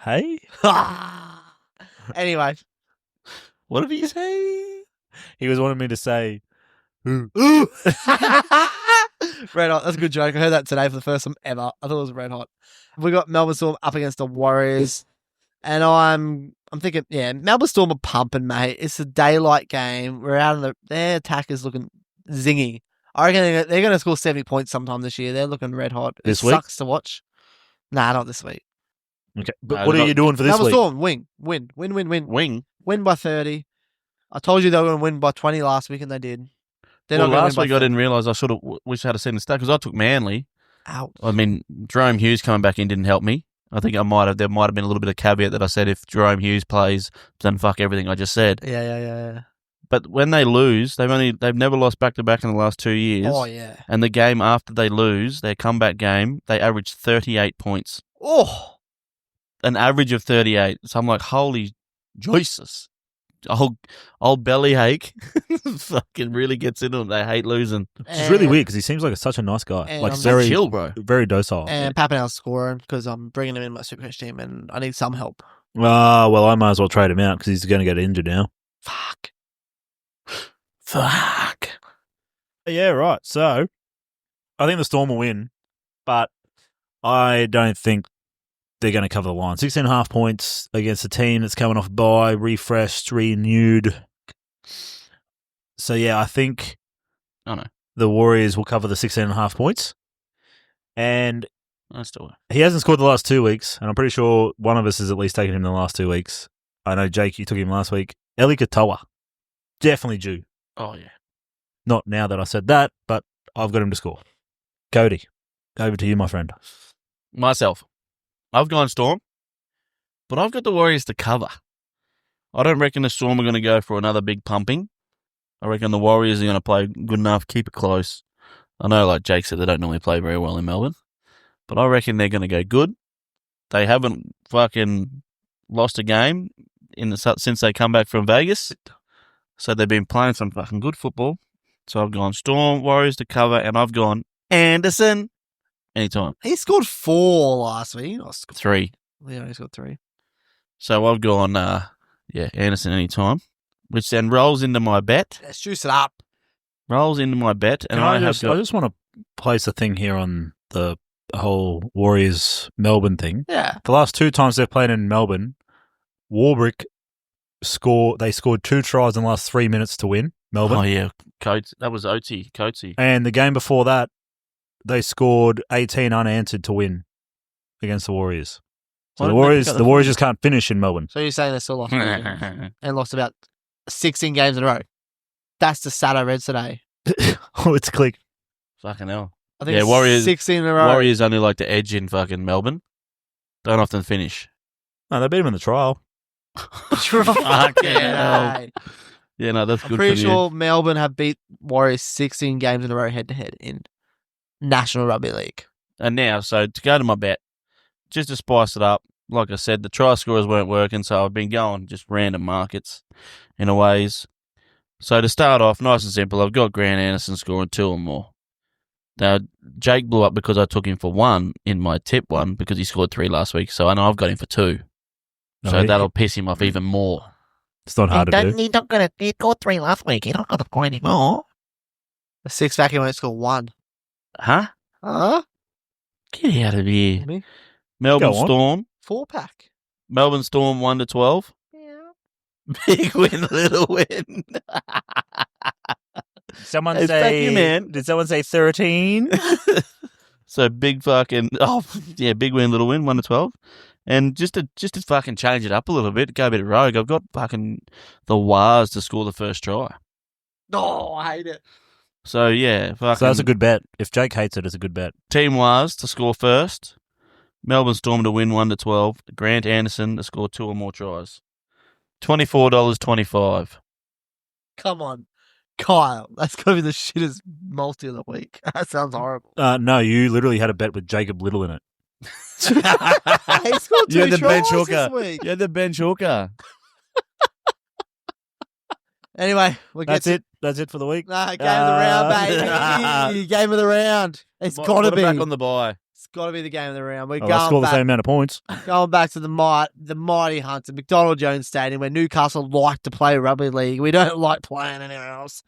Hey? Anyway. What did he say? He was wanting me to say, Red hot. That's a good joke. I heard that today for the first time ever. I thought it was red hot. We got Melbourne Storm up against the Warriors. And I'm thinking, yeah, Melbourne Storm are pumping, mate. It's a daylight game. We're out in their attack is looking zingy. I reckon they're going to score 70 points sometime this year. They're looking red hot. This it week? sucks to watch. Nah, not this week. okay, but No, what are not- you doing for this Melbourne week? Storm, win. Wing. Win by 30. I told you they were going to win by 20 last week, and they did. They're Well, not gonna last win week by I didn't realise I should have wish I had seen the stat because I took Manly. Out. I mean, Jerome Hughes coming back in didn't help me. I think there might have been a little bit of caveat that I said if Jerome Hughes plays, then fuck everything I just said. Yeah. But when they lose, they've never lost back to back in the last 2 years. Oh, yeah. And the game after they lose, their comeback game, they average 38 points. Oh, An average of 38. So I'm like, holy Jesus. Old bellyache fucking really gets into them. They hate losing. It's really weird because he seems like such a nice guy. and Like I'm very, chill, bro. very docile. And Pappenhau's scoring because I'm bringing him in my Super Coach team and I need some help. Well, I might as well trade him out because he's going to get injured now. Fuck. Yeah, right. So, I think the Storm will win, but I don't think they're going to cover the line. 16.5 points against a team that's coming off bye, refreshed, renewed. So, yeah, I think the Warriors will cover the 16.5 points. And I still he hasn't scored the last 2 weeks, and I'm pretty sure one of us has at least taken him the last 2 weeks. I know, Jake, you took him last week. Eli Katoa. Definitely due. Oh, yeah. Not now that I said that, but I've got him to score. Cody, over to you, my friend. Myself. I've gone Storm, but I've got the Warriors to cover. I don't reckon the Storm are going to go for another big pumping. I reckon the Warriors are going to play good enough, keep it close. I know, like Jake said, they don't normally play very well in Melbourne, but I reckon they're going to go good. They haven't fucking lost a game since they come back from Vegas, so they've been playing some fucking good football. So I've gone Storm, Warriors to cover, and I've gone Anderson anytime. He scored 4 last week. He scored 3. Yeah, he scored 3. So I've gone, Anderson anytime, which then rolls into my bet. Let's juice it up. Rolls into my bet, and I just want to place a thing here on the whole Warriors Melbourne thing. Yeah. The last 2 times they've played in Melbourne, Warbrick scored 2 tries in the last 3 minutes to win Melbourne. Oh yeah, that was Coatsy. And the game before that, they scored 18 unanswered to win against the Warriors. So the Warriors just can't finish in Melbourne. So you're saying they still lost and lost about 16 games in a row. That's the stat I read today. Oh, it's click. Fucking hell. I think it's Warriors 16 in a row. Warriors only like to edge in fucking Melbourne. Don't often finish. No, they beat him in the trial. Fucking hell. Yeah, no, that's I'm good pretty for sure Melbourne have beat Warriors 16 games in a row head-to-head in National Rugby League. And now, so to go to my bet, just to spice it up, like I said, the try scorers weren't working, so I've been going just random markets in a ways. So to start off, nice and simple, I've got Grant Anderson scoring 2 or more. Now, Jake blew up because I took him for 1 in my tip one because he scored 3 last week, so I know I've got him for 2. So that'll piss him off even more. It's not hard to do. He's not going to. He scored 3 last week. He's not going to score anymore. The 6-pack, he won't score 1. Huh? Huh? Get out of here. Me? Melbourne Go on. Storm. 4-pack. Melbourne Storm 1-12. Yeah. Big win, little win. Someone It's back you, man. Did someone say 13? So big fucking big win, little win, 1-12. And just to fucking change it up a little bit, go a bit rogue, I've got fucking the Wars to score the first try. Oh, I hate it. So yeah, fucking So that's a good bet. If Jake hates it, it's a good bet. Team Wars to score first. Melbourne Storm to win 1-12. Grant Anderson to score 2 or more tries. $24.25. Come on. Kyle, that's going to be the shittest multi of the week. That sounds horrible. No, you literally had a bet with Jacob Little in it. He scored 2 You're the tries bench hooker. this week. You're the bench hooker. Anyway, we'll get That's it for the week. Nah, game of the round, baby. Game of the round. It's got to be. Back on the bye. It's got to be the game of the round. We're Oh, let's score going the same back, amount of points. going back to the mighty Hunts at McDonald Jones Stadium where Newcastle like to play rugby league. We don't like playing anywhere else.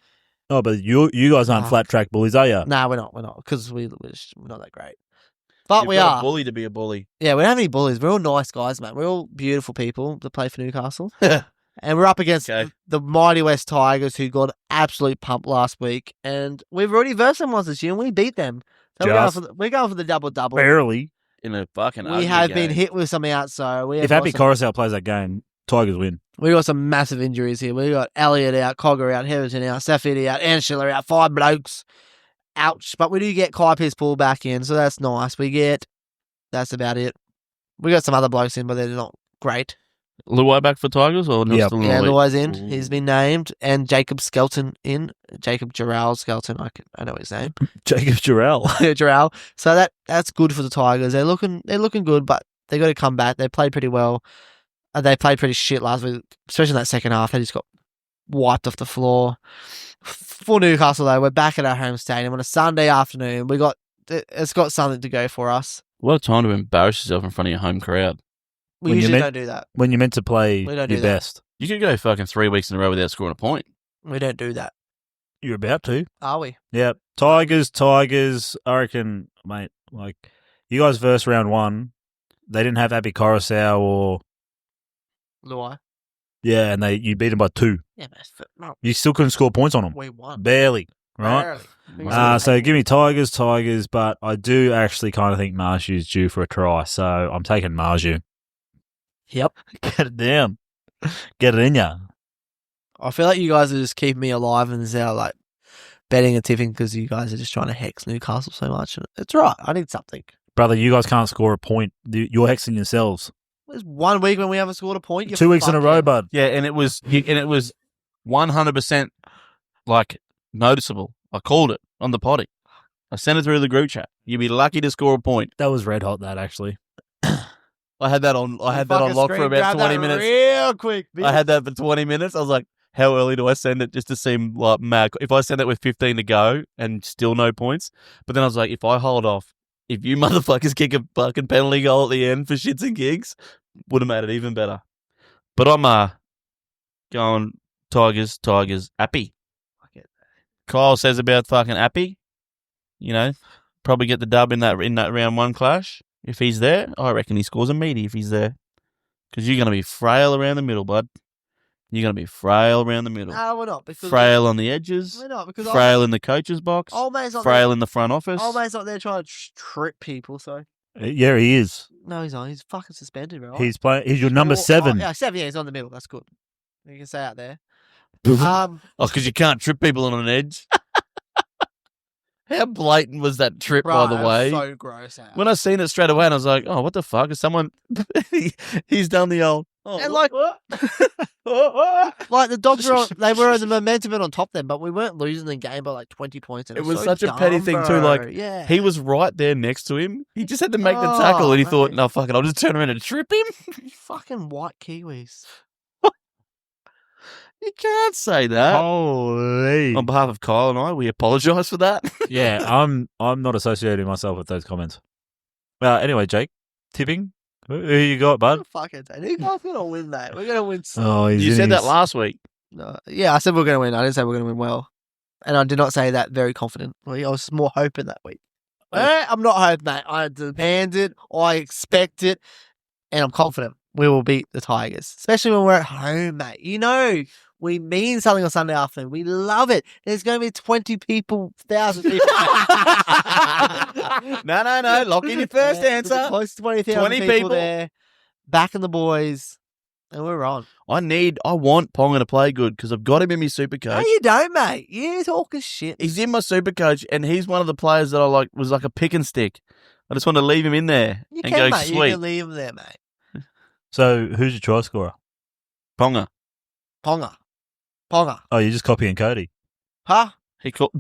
Oh, but you guys aren't flat track bullies, are you? Nah, we're not. We're not because we're not that great. But You've we got are. a bully to be a bully. Yeah, we don't have any bullies. We're all nice guys, mate. We're all beautiful people that play for Newcastle. And we're up against the mighty West Tigers who got absolute pumped last week. And we've already versed them once this year and we beat them. So we're going for the double-double. Barely. In a fucking We ugly have game. been hit with something out, so we have If got Happy some- Coruscant plays that game, Tigers win. we got some massive injuries here. We got Elliott out, Cogger out, Heverton out, Safety out, and Schiller out. 5 blokes. Ouch. But we do get Kai Pierce pulled back in, so that's nice. That's about it. We got some other blokes in, but they're not great. Luai back for Tigers or not Yep. still in Yeah, the league? Luai's in. Ooh. He's been named. And Jacob Skelton in. Jacob Jarrell Skelton. I know his name. Jacob Jarrell. Jarrell. So that's good for the Tigers. They're looking good, but they got to come back. They played pretty well. They played pretty shit last week, especially in that second half. They just got wiped off the floor. For Newcastle, though, we're back at our home stadium on a Sunday afternoon. It's got something to go for us. What a time to embarrass yourself in front of your home crowd. We When you usually meant- don't do that. When you're meant to play We don't your do that. best. You could go fucking 3 weeks in a row without scoring a point. We don't do that. You're about to. Are we? Yeah. Tigers, I reckon, mate, like, you guys versus round 1, they didn't have Abby Coruscant or, Luai? yeah, and you beat them by 2. Yeah, no, You still couldn't score points on them. we won. Barely, right? Barely. So give me Tigers, but I do actually kind of think Marshu's due for a try, so I'm taking Marshu. Yep. Get it down. Get it in ya. I feel like you guys are just keeping me alive and now like betting and tipping because you guys are just trying to hex Newcastle so much. It's right. I need something. Brother, you guys can't score a point. You're hexing yourselves. There's 1 week when we haven't scored a point. You 2 weeks in a row, fucking- bud. Yeah, and it was 100% like noticeable. I called it on the potty. I sent it through the group chat. You'd be lucky to score a point. That was red hot, that, actually. I had that on. I had that on Fucking lock for screen about grab 20 that minutes. real quick. Bitch. I had that for 20 minutes. I was like, how early do I send it just to seem like mad? If I send it with 15 to go and still no points, but then I was like, if I hold off, if you motherfuckers kick a fucking penalty goal at the end for shits and gigs, would have made it even better. But I'm going Tigers, Appy. Kyle says about fucking Appy, probably get the dub in that round one clash. If he's there, I reckon he scores a meaty if he's there. Because you're going to be frail around the middle, bud. You're going to be frail around the middle. No, we're not. Because Frail on the edges. We're not. Because Frail in the coach's box. Old mate's not Frail there. in the front office. Old mate's not there trying to trip people, so. Yeah, he is. No, he's not. He's fucking suspended, right? He's playing. He's your number Oh, 7. yeah, 7. Yeah, he's on the middle. That's good. You can say out there. Oh, because you can't trip people on an edge. How blatant was that trip, Bro, by the way? so gross. Out. When I seen it straight away, and I was like, "Oh, what the fuck?" Is someone? He's done the old. Oh, And like the Dogs they were in the momentum and on top then, but we weren't losing the game by like 20 points. And It was so such a dumb, petty thing too. bro. Like yeah, he was right there next to him. He just had to make the tackle, and he thought, mate. "No, fuck it, I'll just turn around and trip him." You fucking white Kiwis. You can't say that. Holy. On behalf of Kyle and I, we apologise for that. Yeah, I'm not associating myself with those comments. Anyway, Jake, tipping. Who you got, bud? Fucking Newcastle's gonna win, mate. We're gonna win. Oh, he's You in said that his- last week. No, yeah, I said we're gonna win. I didn't say we're gonna win well, and I did not say that very confident. I was more hoping that week. I'm not hoping, mate. I demand it. I expect it, and I'm confident we will beat the Tigers, especially when we're at home, mate. We mean something on Sunday afternoon. We love it. There's going to be 20 people, 1,000 people. No. Lock in your first Yeah, answer. Close to 20,000 20 people people. there. Backing the boys. And we're on. I want Ponga to play good because I've got him in my super No, coach. you don't, mate. You're talking shit. He's in my super coach, and he's one of the players that was like a pick and stick. I just want to leave him in there You and can, go mate. You sweet. can leave him there, mate. So, who's your try scorer? Ponga. Ponga. Oh, you're just copying Cody. Huh? He called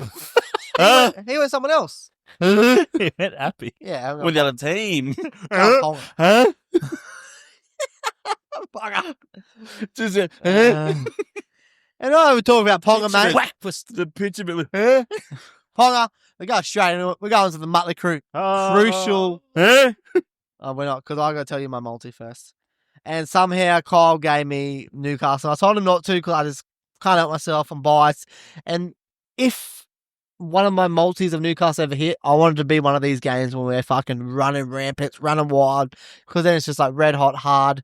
He went someone else. He went happy. Yeah, I'm with the other team. Ponga. Huh? Ponga. Just, And I would talk about Ponga, mate. Whack for the picture bit with huh? Ponga. We go straight into it. We're going to the Mutley Crew. Crucial. Huh? We're not, because I got to tell you my multi first. And somehow Kyle gave me Newcastle. I told him not to because I just can't help myself. I'm biased. And if one of my multis of Newcastle ever hit, I wanted to be one of these games when we're fucking running rampant, running wild, because then it's just like red hot, hard.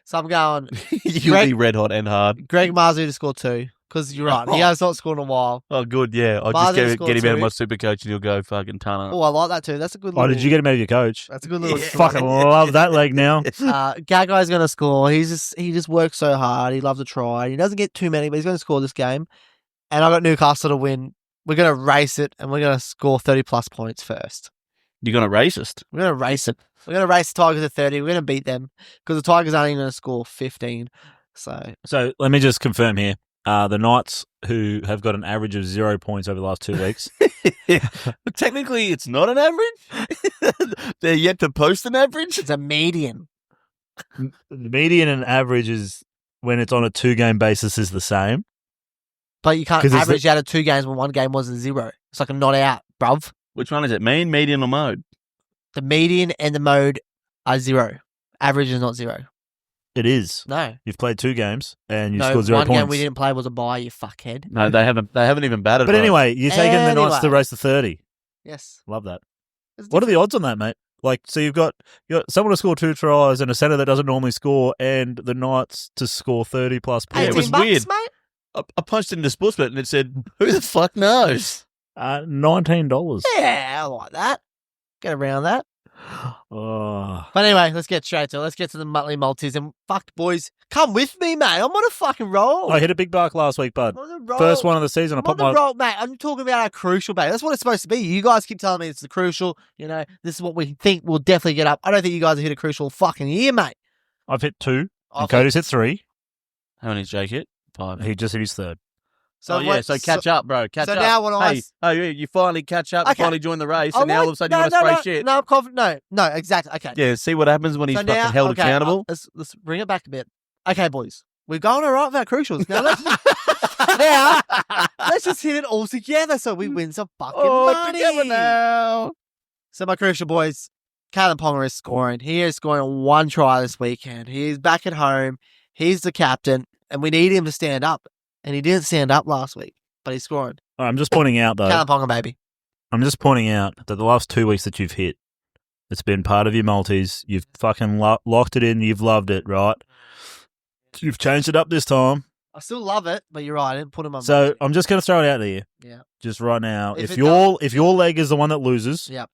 So I'm going You'll be red hot and hard. Greg Marzu to score 2, because you're right. He has not scored in a while. Oh, good, yeah. I'll Marzi just scored get him out of 2. my super coach and he'll go fucking ton Oh, I like that too. That's a good Oh, little... did you get him out of your coach? That's a good little... Yeah. Fucking love that leg now. Gagai's going to score. He just works so hard. He loves to try. He doesn't get too many, but he's going to score this game. And I got Newcastle to win. We're going to race it, and we're going to score 30-plus points first. You're going to racist. We're going to race it. We're going to race the Tigers at 30. We're going to beat them because the Tigers aren't even going to score 15. So let me just confirm here. The Knights, who have got an average of 0 points over the last 2 weeks. But technically, it's not an average. They're yet to post an average. It's a median. The median and average is, when it's on a 2-game basis, is the same. But you can't 'Cause it's average out of 2 games when one game was a 0. It's like a not out, bruv. Which one is it? Mean, median, or mode? The median and the mode are 0. Average is not 0. It is. No. You've played 2 games and you No, scored 0 one points. game we didn't play was a bye, you fuckhead. No, they haven't even batted. But right. anyway, you're taking the Knights to Anyway. race to 30. Yes. Love that. It's What are the odds on that, mate? Like, so you've got someone to score 2 tries and a centre that doesn't normally score, and the Knights to score 30-plus Yeah, it points. was $18, weird. mate? I punched it into Sportsbet and it said, "Who the fuck knows?" $19. Yeah, I like that. Get around that. Oh. But anyway, let's get straight to it. Let's get to the Mutley Multis. And fuck, boys, come with me, mate. I'm on a fucking roll. I hit a big bark last week, bud. I'm on a roll. First one of the season. I I'm on put the my roll, mate. I'm talking about our crucial, mate. That's what it's supposed to be. You guys keep telling me it's the crucial. This is what we think will definitely get up. I don't think you guys have hit a crucial fucking year, mate. I've hit 2. I've And Cody's hit 3. How many's Jake hit? 5. He just hit his 3rd. So catch up, bro. Catch up. So now what you finally catch up. You Okay. finally join the race, and now all of a sudden you want to spray shit. No, I'm confident. No, exactly. Okay. Yeah, see what happens when he's So fucking now, held okay, accountable. let's bring it back a bit. Okay, boys. We're going all right with our crucials. Now let's just hit it all together so we win some fucking money. Together now. So my crucial boys, Callum Ponga is scoring. He is scoring 1 try this weekend. He is back at home. He's the captain, and we need him to stand up. And he didn't stand up last week, but he's scoring. I'm just pointing out, though. Callum Ponga, baby. I'm just pointing out that the last 2 weeks that you've hit, it's been part of your multis. You've fucking locked it in. You've loved it, right? You've changed it up this time. I still love it, but you're right. I didn't put him on. So multi. I'm just going to throw it out there. Yeah. Just right now. If If it your leg is the one that loses, Yep.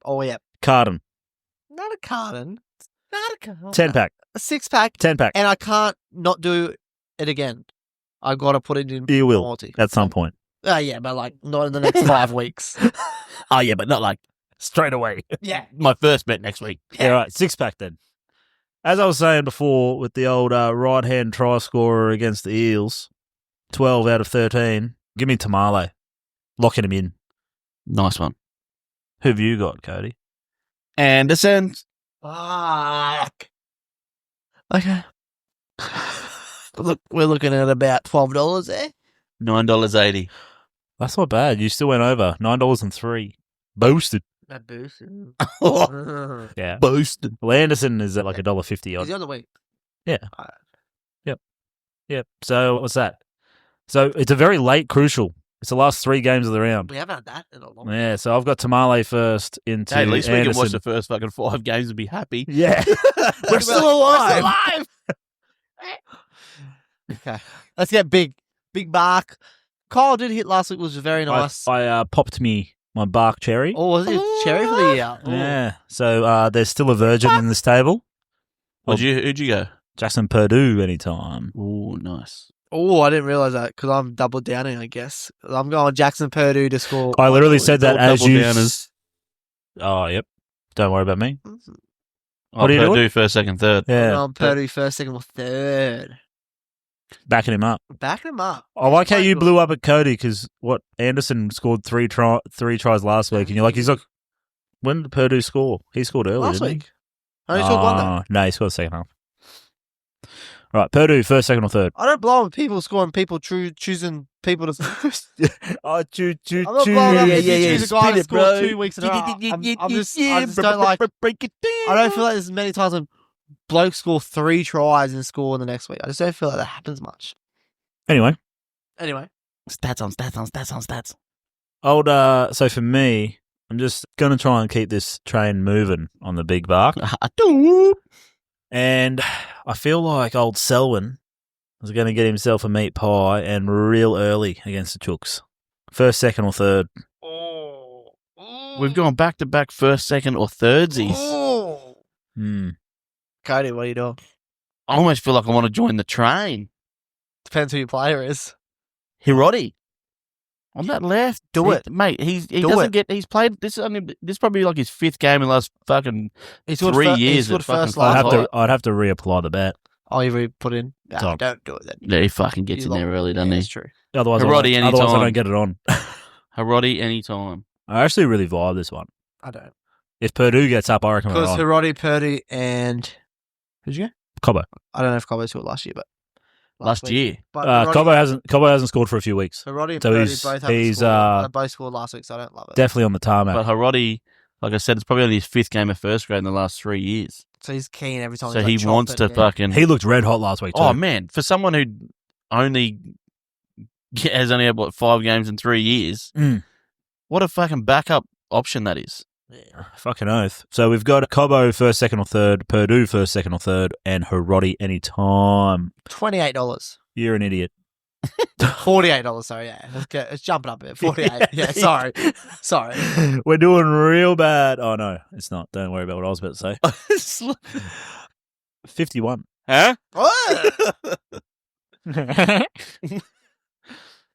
Oh, yeah. Carden. Not a carton. Not a carton. 10-pack. A 6-pack. 10-pack. And I can't not do it again. I've got to put it in You will multi. at some point. Yeah, but like not in the next 5 weeks. Oh, yeah, but not like straight away. Yeah. My first bet next week. Yeah, right. 6-pack then. As I was saying before, with the old right-hand try scorer against the Eels, 12 out of 13, give me Tamale. Locking him in. Nice one. Who have you got, Cody? Anderson. Fuck. Okay. Look, we're looking at about $12 there. $9.80. That's not bad. You still went over. $9.03. Boosted. That boost. Yeah. Boosted. Well, Anderson is at like $1.50 odd. Is he on the week? Yep. So what's that? So it's a very late crucial. It's the last 3 games of the round. We haven't had that in a long time. Yeah, so I've got Tamale first into Hey, at least Anderson. we can watch the first fucking 5 games and be happy. Yeah. We're still alive. Okay. Let's get big. Big bark. Kyle did hit last week, which was very nice. I popped my bark cherry. Oh, was it cherry for the year? Oh. Yeah. So there's still a virgin in this table. Who'd you go? Jackson Purdue anytime. Oh, nice. Oh, I didn't realize that because I'm double downing, I guess. I'm going Jackson Purdue to score. I literally said that all as double you... downers. Oh, yep. Don't worry about me. What are you doing? Do first, second, third. Yeah. Purdue first, second, or third. Backing him up. Backing him up. I like how you blew up at Cody because Anderson scored 3 tries last week, and you're like, when did Purdue score? He scored early, Last didn't week. Oh, he scored one though. No, he scored the second half. Right, Purdue first, second, or third. I don't blow up people scoring, people choosing people to. Oh, choo. I'm not blowing up if you yeah. choose a guy Spin to it, score bro. 2 weeks in a row. I just Yeah, don't like. break it down. I don't feel like there's many times when blokes score 3 tries and score in the next week. I just don't feel like that happens much. Anyway, Stats on stats. so for me, I'm just going to try and keep this train moving on the big bark. And I feel like old Selwyn is going to get himself a meat pie and real early against the Chooks. First, second, or third. We've gone back to back first, second, or thirdsies. Cody, what are you doing? I almost feel like I want to join the train. Depends who your player is. Hiroti. On that left. Do it. Mate, he Do doesn't it. get, he's played, this is probably like his 5th game in the last fucking He scored 3 he years. scored at fucking first last Fly. I'd have to reapply the bet. Oh, you put in? Nah, Tom. don't do it then. Yeah, he fucking gets You in there early, doesn't Yeah, he? that's true. Otherwise, Hiroti otherwise I anytime. don't get it on. Hiroti anytime. I actually really vibe this one. I don't. If Purdue gets up, I reckon we're Because on. Hiroti, Purdy, and who'd you go? Cobbo. I don't know if Cobbo scored last year, but Last week. year. But Cobbo hasn't scored for a few weeks. Hiroti and So Purdy he's- both haven't he's, scored. They both scored last week, so I don't love it. Definitely on the tarmac. But Hiroti, like I said, it's probably only his 5th game of first grade in the last 3 years. So he's keen every time. So he's he like wants to chomping, fucking... He looked red hot last week too. Oh, man. For someone who only has only had, 5 games in 3 years, what a fucking backup option that is. Fucking oath. So we've got Cobbo first, second, or third, Purdue first, second, or third, and Hiroti anytime. $28. You're an idiot. $48. Sorry, yeah. Let's jump it up a bit. 48. Yeah, sorry. We're doing real bad. Oh, no, it's not. Don't worry about what I was about to say. 51. Huh? Oh!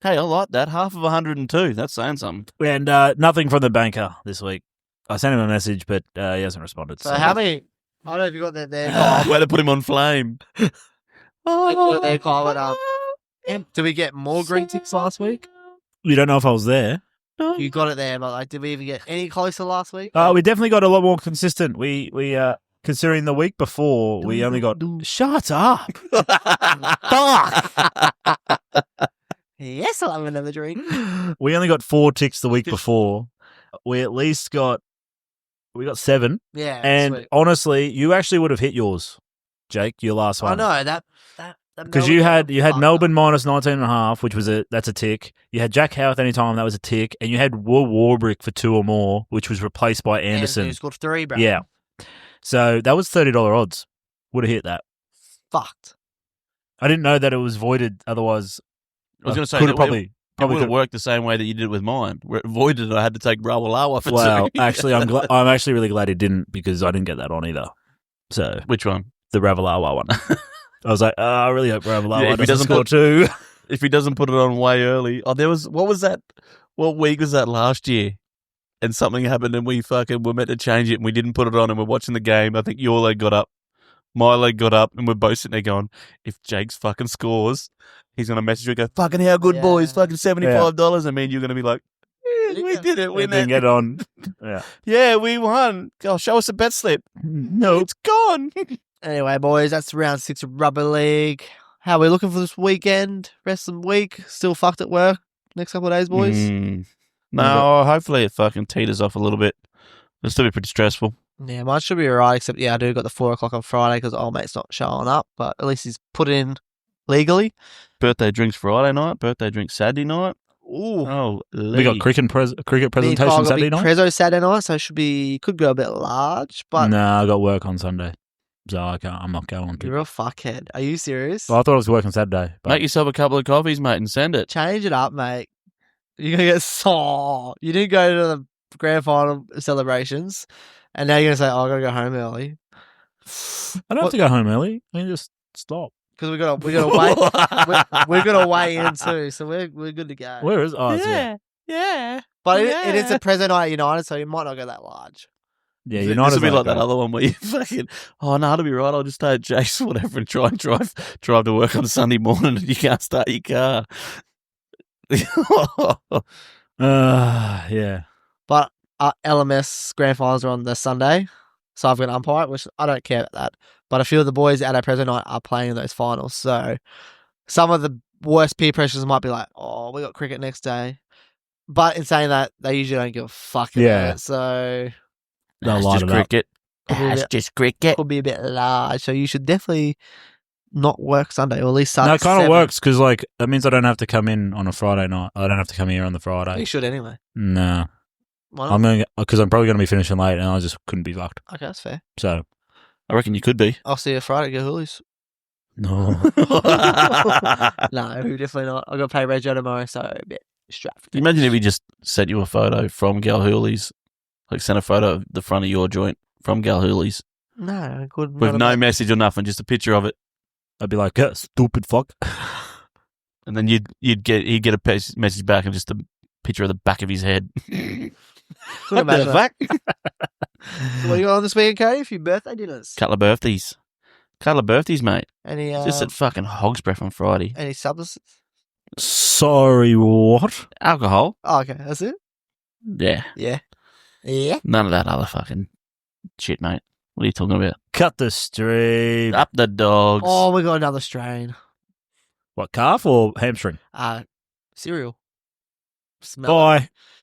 Hey, I like that. Half of 102. That's saying something. And nothing from the banker this week. I sent him a message, but he hasn't responded. So how many I don't know if you got that there, Kyle. Way to put him on flame. I got it there, Kyle, but, did we get more green ticks last week? You don't know if I was there. You got it there, but like, did we even get any closer last week? We definitely got a lot more consistent. We considering the week before, we only got. Shut up! Fuck! Yes, I'll have another drink. We only got 4 ticks the week before. We at least got 7. Yeah, And sweet. honestly, you actually would have hit yours, Jake. Your last one. I know that Because you had Melbourne minus 19.5, which was that's a tick. You had Jack Howarth anytime, that was a tick, and you had Will Warbrick for 2 or more, which was replaced by Anderson. Who scored 3, bro? Yeah, so that was $30 odds. Would have hit that. Fucked. I didn't know that it was voided. Otherwise, I was going to say, could that have probably it would have could've- worked the same way that you did with mine. Where it voided, I had to take Rawalawa for Well, 2. actually, I'm actually really glad it didn't because I didn't get that on either. So Which one? the Ravalawa one. I was like, I really hope Ravalawa Yeah, if he doesn't doesn't score 2. If he doesn't put it on way early. Oh, what was that? What week was that last year? And something happened and we fucking were meant to change it and we didn't put it on and we're watching the game. I think your leg got up. My leg got up and we're both sitting there going, if Jake's fucking scores, he's going to message you and go, fucking how good, Yeah. boys, fucking $75. And me and you're going to be like, yeah, we did it. We Didn't get on. Yeah. Yeah, we won. Oh, show us a bet slip. No, it's gone. Anyway, boys, that's round 6 of Rugby League. How are we looking for this weekend? Rest of the week? Still fucked at work? Next couple of days, boys? No, hopefully it fucking teeters off a little bit. It'll still be pretty stressful. Yeah, mine should be alright, except, I do got the 4 o'clock on Friday because old mate's not showing up, but at least he's put it in legally. Birthday drinks Friday night, birthday drinks Saturday night. Ooh. Oh, We got cricket presentation Saturday night. Prezzo Saturday night, so could go a bit large, but No, I got work on Sunday. So I'm not going to. you're a fuckhead. Are you serious? Well, I thought I was working Saturday. But Make yourself a couple of coffees, mate, and send it. Change it up, mate. You're going to get sore. You didn't go to the grand final celebrations, and now you're going to say, I got to go home early. I don't have to go home early. I can just stop. Because we got to we're going to weigh in too, so we're good to go. Where is? Oh, yeah. Yeah. But it is a present night at United, so you might not go that large. Yeah, This United will be like that other one where you fucking, oh no, it'll be right. I'll just stay at Jake's or whatever and try and drive to work on Sunday morning and you can't start your car. Yeah. But LMS grand finals are on the Sunday, so I've got an umpire, which I don't care about that. But a few of the boys at our present night are playing in those finals, so some of the worst peer pressures might be like, oh, we got cricket next day. But in saying that, they usually don't give a fuck about Yeah. it, so They'll That's line just it up. cricket. could be, a That's bit, just cricket. could be a bit large. So you should definitely not work Sunday, or at least start No, at it kind of 7. works because like that means I don't have to come in on a Friday night. I don't have to come here on the You Friday. should anyway. No, Why not? I'm going because I'm probably going to be finishing late, and I just couldn't be fucked. Okay, that's fair. So I reckon you could be. I'll see you Friday, go Hoolies. no. No, definitely not. I've got to pay Rego tomorrow, so a bit strapped. Can you imagine if he just sent you a photo from Galhooli's, like sent a photo of the front of your joint from Galhooli's No, good. with no message or nothing, just a picture of it, I'd be like, stupid fuck. and then he'd get a message back and just a picture of the back of his head. Couldn't imagine that. So what you got on this weekend, Cody? A few birthday dinners. Couple of birthdays, mate. Any Just at fucking Hog's Breath on Friday. any substances? Sorry, what? Alcohol? Oh, okay, that's it. Yeah. Yeah. None of that other fucking shit, mate. What are you talking about? Cut the stream. Up the dogs. Oh, we got another strain. What, calf or hamstring? Cereal. Smell it. Bye.